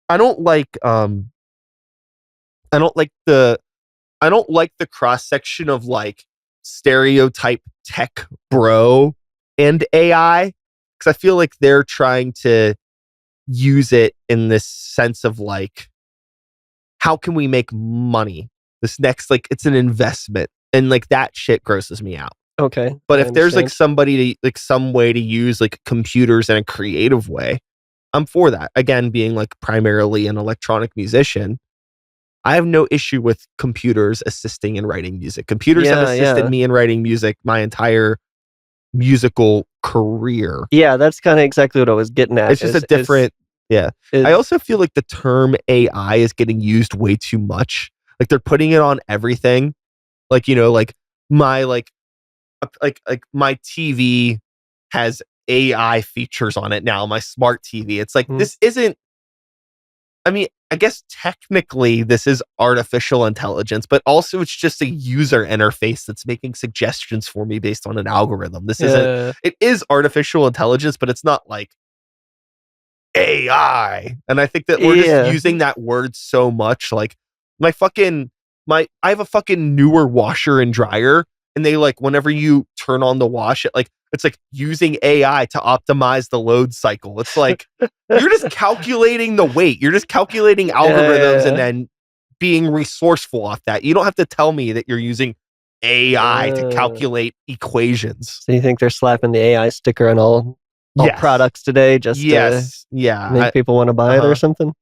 I don't like the cross section of like stereotype tech bro and AI, because I feel like they're trying to use it in this sense of like, how can we make money? This next, like, it's an investment, and like that shit grosses me out. Okay. But if there's like somebody like some way to use like computers in a creative way, I'm for that. Again, being like primarily an electronic musician, I have no issue with computers assisting in writing music. Computers have assisted me in writing music my entire musical career. Yeah, that's kind of exactly what I was getting at. It's just a different, I also feel like the term AI is getting used way too much. Like they're putting it on everything. Like, like my my TV has AI features on it now, my smart TV. It's like, this isn't, I mean, I guess technically this is artificial intelligence, but also it's just a user interface that's making suggestions for me based on an algorithm. This isn't, it is artificial intelligence, but it's not like AI. And I think that we're just using that word so much. Like I have a fucking newer washer and dryer, and they like, whenever you turn on the wash, it's like using AI to optimize the load cycle. It's like, you're just calculating the weight. You're just calculating algorithms and then being resourceful off that. You don't have to tell me that you're using AI to calculate equations. So you think they're slapping the AI sticker on all products today just to make people want to buy it or something?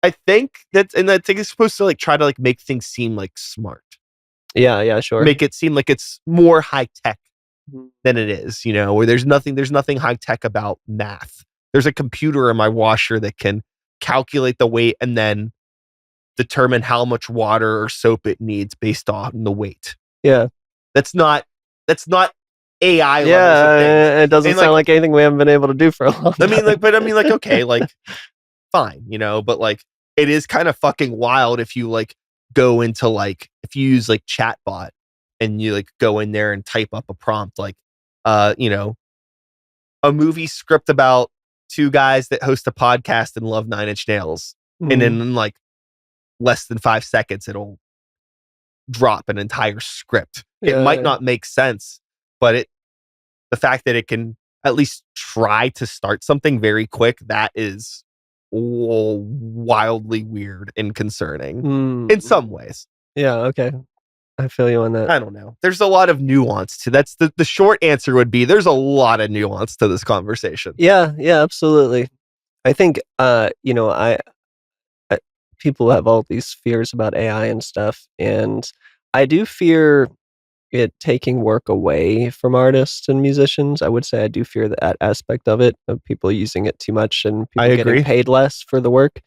I think that's, and I think it's supposed to like try to like make things seem like smart. Yeah, sure. Make it seem like it's more high tech than it is, where there's nothing high tech about math. There's a computer in my washer that can calculate the weight and then determine how much water or soap it needs based on the weight. Yeah. That's not AI. Yeah, it doesn't sound like anything we haven't been able to do for a long time. Okay, like fine, but like it is kind of fucking wild if you like go into like, if you use like chatbot and you like go in there and type up a prompt like a movie script about two guys that host a podcast and love Nine Inch Nails, and then in like less than 5 seconds it'll drop an entire script. It might not make sense, but the fact that it can at least try to start something very quick, that is wildly weird and concerning in some ways. Yeah, okay. I feel you on that. I don't know. There's a lot of nuance to that's the short answer would be there's a lot of nuance to this conversation. Yeah, absolutely. I think I people have all these fears about AI and stuff, and I do fear it taking work away from artists and musicians. I would say I do fear that aspect of it, of people using it too much and people getting paid less for the work.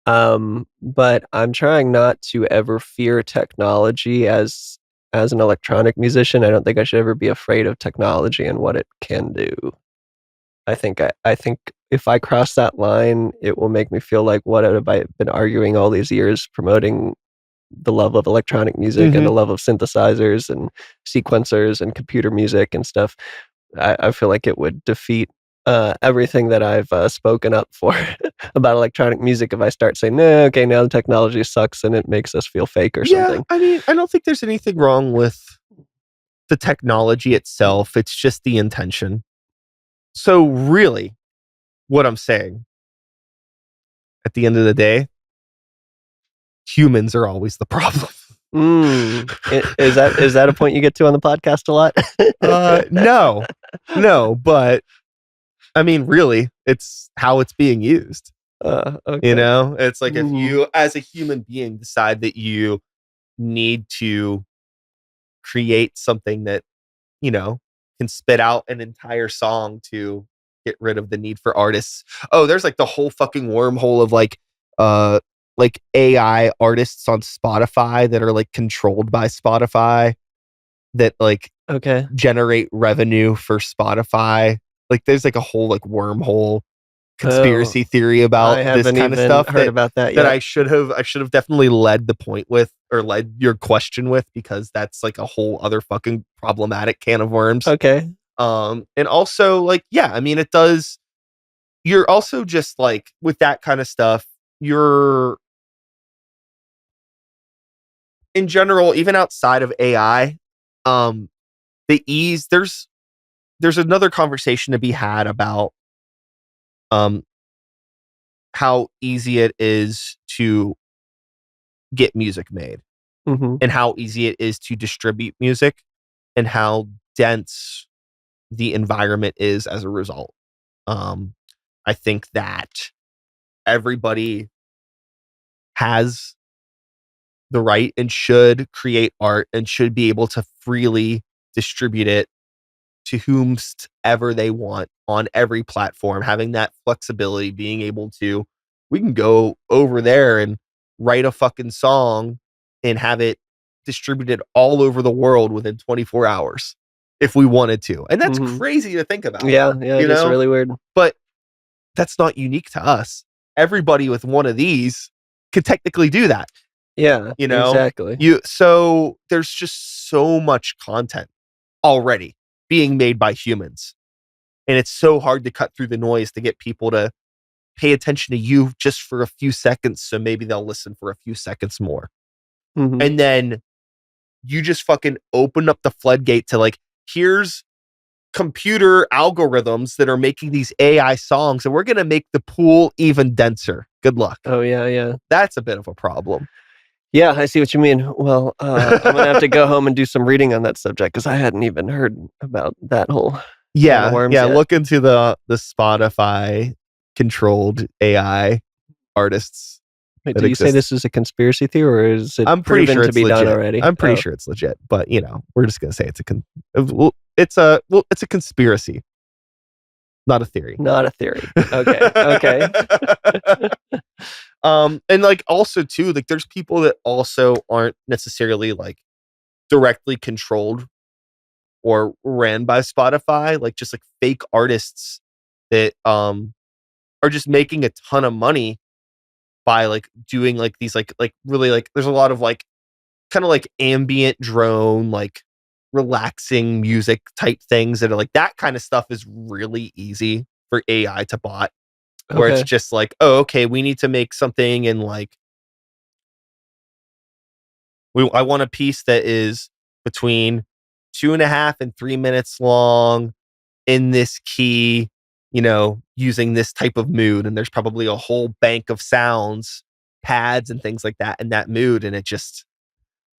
But I'm trying not to ever fear technology as an electronic musician. I don't think I should ever be afraid of technology and what it can do. I think if I cross that line, it will make me feel like, what have I been arguing all these years promoting the love of electronic music and the love of synthesizers and sequencers and computer music and stuff, I feel like it would defeat everything that I've spoken up for about electronic music if I start saying, no, okay, now the technology sucks and it makes us feel fake or something. I mean, I don't think there's anything wrong with the technology itself. It's just the intention. So really, what I'm saying, at the end of the day, humans are always the problem. Is that a point you get to on the podcast a lot? No, but I mean, really, it's how it's being used. Okay. You know, it's like if you, as a human being, decide that you need to create something that, you know, can spit out an entire song to get rid of the need for artists. Oh, there's like the whole fucking wormhole of like AI artists on Spotify that are like controlled by Spotify that like generate revenue for Spotify. Like there's like a whole like wormhole conspiracy theory about this kind of stuff that I should have definitely led the point with, or led your question with, because that's like a whole other fucking problematic can of worms. Okay. And also like, yeah, I mean, it does. You're also just like with that kind of stuff, you're in general, even outside of AI, the ease, there's another conversation to be had about how easy it is to get music made and how easy it is to distribute music and how dense the environment is as a result. I think that everybody has the right and should create art and should be able to freely distribute it to whomsoever they want on every platform, having that flexibility, being able to, we can go over there and write a fucking song and have it distributed all over the world within 24 hours if we wanted to. And that's crazy to think about. Yeah, it's really weird. But that's not unique to us. Everybody with one of these could technically do that. Yeah, you know, exactly. So there's just so much content already being made by humans. And it's so hard to cut through the noise to get people to pay attention to you just for a few seconds. So maybe they'll listen for a few seconds more. And then you just fucking open up the floodgate to like, here's computer algorithms that are making these AI songs and we're going to make the pool even denser. Good luck. Oh, yeah. That's a bit of a problem. Yeah, I see what you mean. Well, I'm going to have to go home and do some reading on that subject because I hadn't even heard about that whole can of worms yet. Look into the Spotify controlled AI artists. Wait, did you say this is a conspiracy theory, or is it proven to be done already? I'm pretty sure it's legit, but you know, we're just going to say it's a conspiracy, not a theory. Not a theory. Okay. And like also too, like there's people that also aren't necessarily like directly controlled or ran by Spotify, like just like fake artists that are just making a ton of money by like doing like these like really like there's a lot of like kind of like ambient drone like relaxing music type things that are like that kind of stuff is really easy for AI to bot. Where it's just like, oh, okay, we need to make something and like I want a piece that is between 2.5 and 3 minutes long in this key, you know, using this type of mood. And there's probably a whole bank of sounds, pads and things like that in that mood. And it just,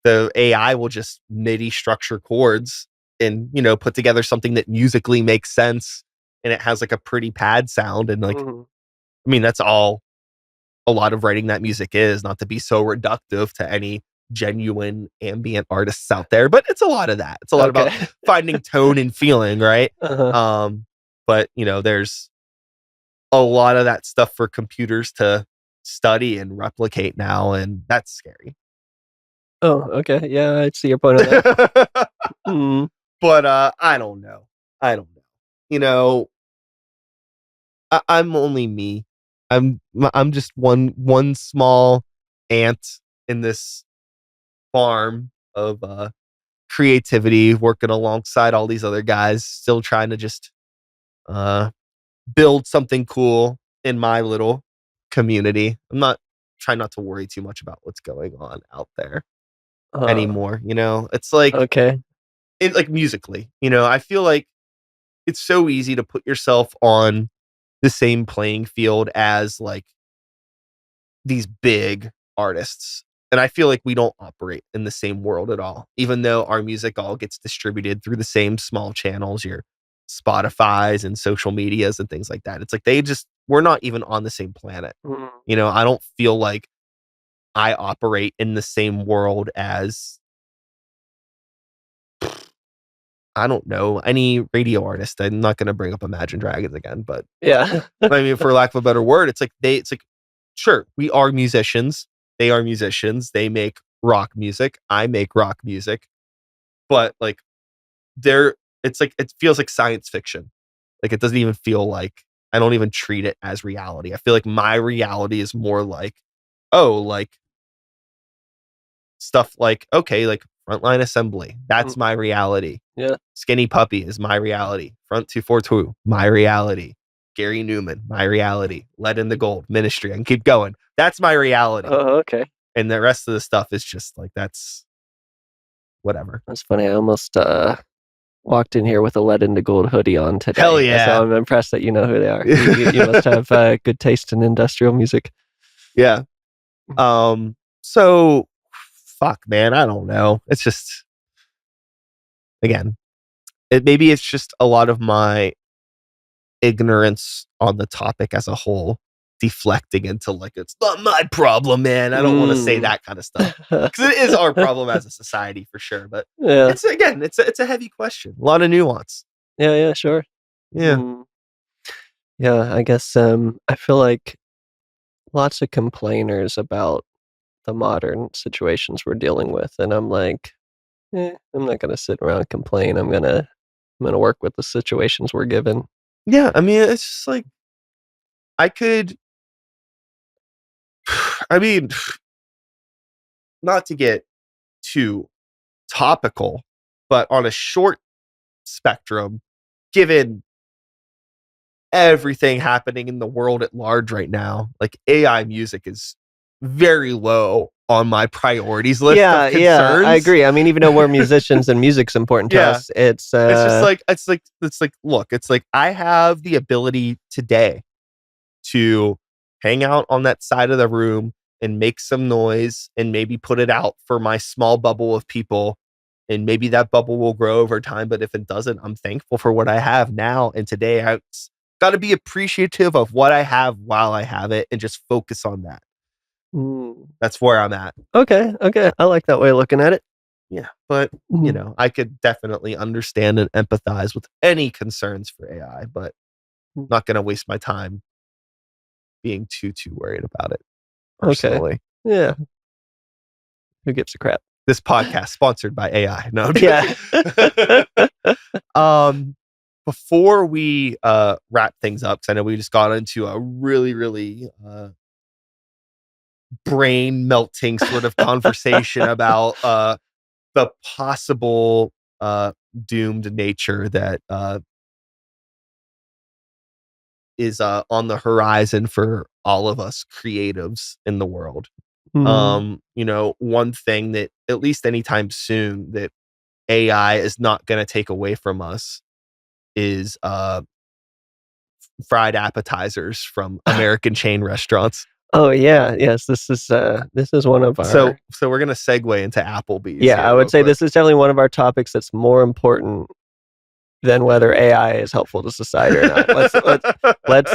the AI will just MIDI structure chords and, you know, put together something that musically makes sense. And it has like a pretty pad sound. And like, I mean, that's all a lot of writing that music is, not to be so reductive to any genuine ambient artists out there, but it's a lot of that. It's a lot about finding tone and feeling, right? But you know, there's a lot of that stuff for computers to study and replicate now, and that's scary. Oh, okay. Yeah, I see your point on that. But I don't know. You know, I'm only me. I'm just one small ant in this farm of creativity, working alongside all these other guys, still trying to just uh, build something cool in my little community. I'm not trying not to worry too much about what's going on out there anymore. It's like Okay. like musically. I feel like it's so easy to put yourself on the same playing field as like these big artists. And I feel like we don't operate in the same world at all, even though our music all gets distributed through the same small channels, your Spotify's and social medias and things like that. It's like we're not even on the same planet. Mm. I don't feel like I operate in the same world as, I don't know, any radio artist. I'm not going to bring up Imagine Dragons again, but Yeah. I mean, for lack of a better word, it's like sure, we are musicians. They are musicians. They make rock music. I make rock music. But like it's like, it feels like science fiction. Like it doesn't even feel like, I don't even treat it as reality. I feel like my reality is more like, oh, like stuff like, okay, like Frontline Assembly. That's my reality. Yeah. Skinny Puppy is my reality. Front 242, my reality. Gary Newman, my reality. Lead in the Gold, Ministry. I can keep going. That's my reality. Oh, okay. And the rest of the stuff is just like, that's whatever. That's funny. I almost walked in here with a Lead into Gold hoodie on today. Hell yeah. So I'm impressed that you know who they are. You must have good taste in industrial music. Yeah. So fuck, man, I don't know. It's just, again, maybe it's just a lot of my ignorance on the topic as a whole deflecting into like, it's not my problem, man. I don't want to say that kind of stuff, because it is our problem as a society for sure. But Yeah. it's a heavy question, a lot of nuance. Yeah, sure. Yeah. Yeah, I guess I feel like lots of complainers about the modern situations we're dealing with, and I'm like, I'm not gonna sit around and complain. I'm gonna work with the situations we're given. Yeah, I mean, it's just like, I mean, not to get too topical, but on a short spectrum, given everything happening in the world at large right now, like AI music is very low on my priorities list of concerns. Yeah, I agree. I mean, even though we're musicians and music's important to us, it's just like, look, it's like I have the ability today to hang out on that side of the room and make some noise and maybe put it out for my small bubble of people. And maybe that bubble will grow over time. But if it doesn't, I'm thankful for what I have now. And today I've got to be appreciative of what I have while I have it and just focus on that. That's where I'm at. Okay. I like that way of looking at it. Yeah. But, I could definitely understand and empathize with any concerns for AI, but I'm not going to waste my time being too worried about it personally. Okay. Yeah. Who gives a crap? This podcast sponsored by AI. No. Before we wrap things up, because I know we just got into a really, really brain melting sort of conversation about the possible doomed nature that is on the horizon for all of us creatives in the world. One thing that at least anytime soon that AI is not going to take away from us is fried appetizers from American chain restaurants. Oh yeah, yes. This is one of our. So we're gonna segue into Applebee's. Yeah, I would say this is definitely one of our topics that's more important than whether AI is helpful to society or not. Let's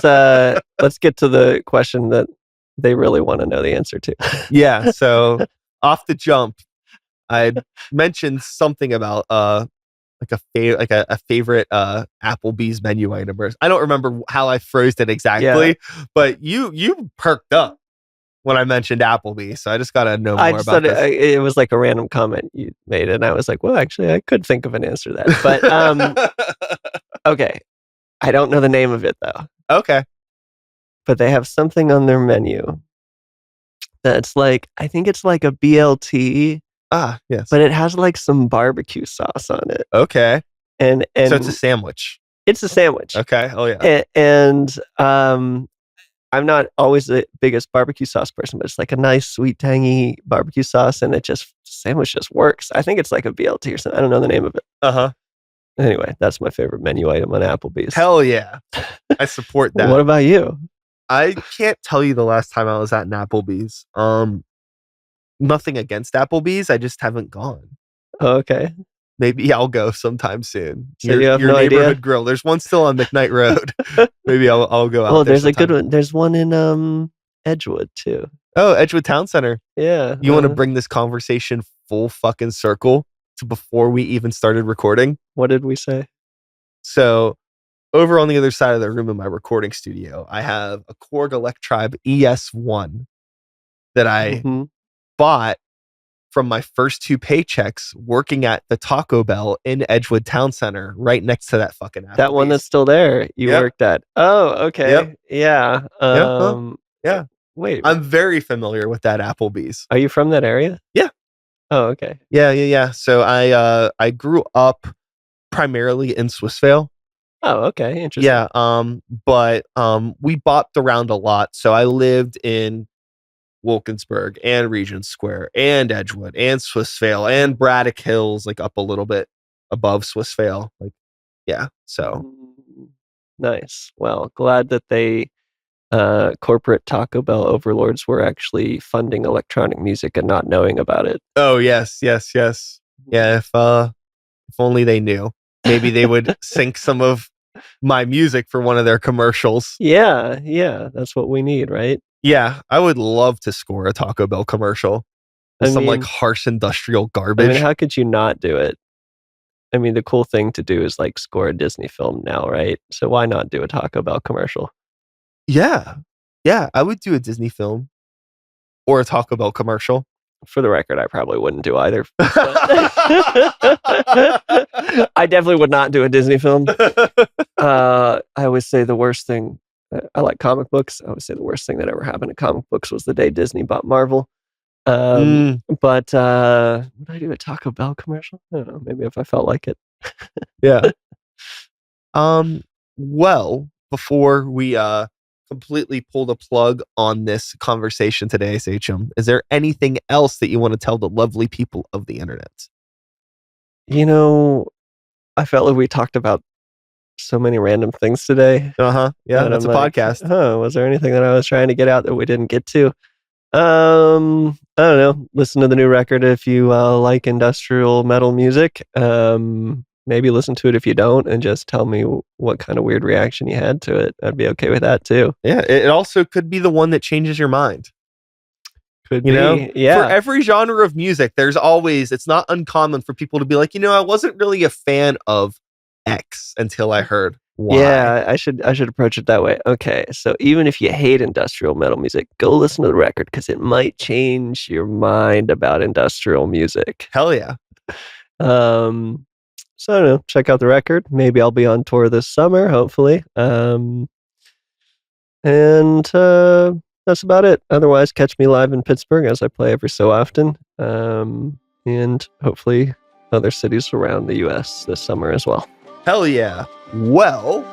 get to the question that they really want to know the answer to. Yeah. So off the jump, I mentioned something about like a favorite Applebee's menu item. I don't remember how I phrased it exactly, but you perked up when I mentioned Applebee's, so I just gotta know more about this. It was like a random comment you made, and I was like, well, actually, I could think of an answer to that. But okay, I don't know the name of it though. Okay, but they have something on their menu that's like, I think it's like a BLT Ah, yes. but it has like some barbecue sauce on it. Okay. And So it's a sandwich. It's a sandwich. Okay. Oh yeah. And I'm not always the biggest barbecue sauce person, but it's like a nice, sweet, tangy barbecue sauce, and sandwich just works. I think it's like a BLT or something. I don't know the name of it. Uh-huh. Anyway, that's my favorite menu item on Applebee's. Hell yeah. I support that. What about you? I can't tell you the last time I was at an Applebee's. Nothing against Applebee's. I just haven't gone. Oh, okay. Maybe I'll go sometime soon. So you have no neighborhood idea? grill. There's one still on McKnight Road. Maybe I'll go out. Oh, there there's a good sometime. one. There's one in Edgewood too. Oh, Edgewood Town Center. Yeah. You want to bring this conversation full fucking circle to before we even started recording? What did we say? So over on the other side of the room in my recording studio, I have a Korg Electribe ES1 that I bought from my first 2 paychecks working at the Taco Bell in Edgewood Town Center, right next to that fucking Applebee's. That one that's still there. You worked at. Oh, okay. Yep. Yeah. Yeah. Wait. I'm very familiar with that Applebee's. Are you from that area? Yeah. Oh, okay. Yeah. So I grew up primarily in Swissvale. Oh, okay. Interesting. Yeah. But we bopped around a lot. So I lived in Wilkinsburg and Regent Square and Edgewood and Swissvale and Braddock Hills, like up a little bit above Swissvale. Like, yeah. So nice. Well, glad that they corporate Taco Bell overlords were actually funding electronic music and not knowing about it. Oh yes. Yeah, if only they knew. Maybe they would sync some of my music for one of their commercials. Yeah, that's what we need, right? Yeah, I would love to score a Taco Bell commercial with some like harsh industrial garbage. I mean, how could you not do it? I mean, the cool thing to do is like score a Disney film now, right? So why not do a Taco Bell commercial? Yeah, I would do a Disney film or a Taco Bell commercial. For the record, I probably wouldn't do either. I definitely would not do a Disney film. I always say the worst thing. I like comic books. I always say the worst thing that ever happened to comic books was the day Disney bought Marvel. But would I do a Taco Bell commercial? I don't know. Maybe if I felt like it. Yeah. Well, before we completely pull the plug on this conversation today, Sachem, is there anything else that you want to tell the lovely people of the internet? You know, I felt like we talked about so many random things today. Yeah, that's a podcast. Was there anything that I was trying to get out that we didn't get to? I don't know. Listen to the new record if you like industrial metal music. Maybe listen to it if you don't, and just tell me what kind of weird reaction you had to it. I'd be okay with that too. Yeah, it also could be the one that changes your mind. Could be, yeah. For every genre of music, it's not uncommon for people to be like, I wasn't really a fan of X until I heard Y. Yeah, I should approach it that way. Okay, so even if you hate industrial metal music, go listen to the record because it might change your mind about industrial music. Hell yeah. So I don't know, check out the record. Maybe I'll be on tour this summer, hopefully. And that's about it. Otherwise, catch me live in Pittsburgh as I play every so often. And hopefully other cities around the US this summer as well. Hell yeah. Well,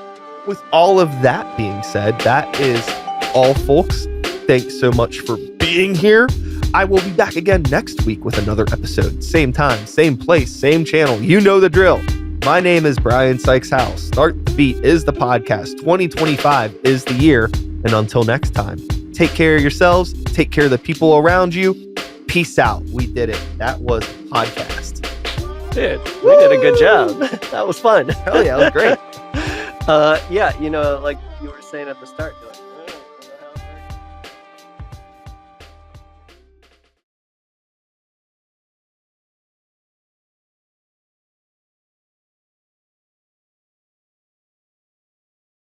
with all of that being said, that is all, folks. Thanks so much for being here. I will be back again next week with another episode. Same time, same place, same channel. You know the drill. My name is Brian Sykes-Howell. Start the Beat is the podcast. 2025 is the year. And until next time, take care of yourselves. Take care of the people around you. Peace out. We did it. That was the podcast. Dude, we did a good job. That was fun. Hell yeah, that was great. Yeah, like you were saying at the start,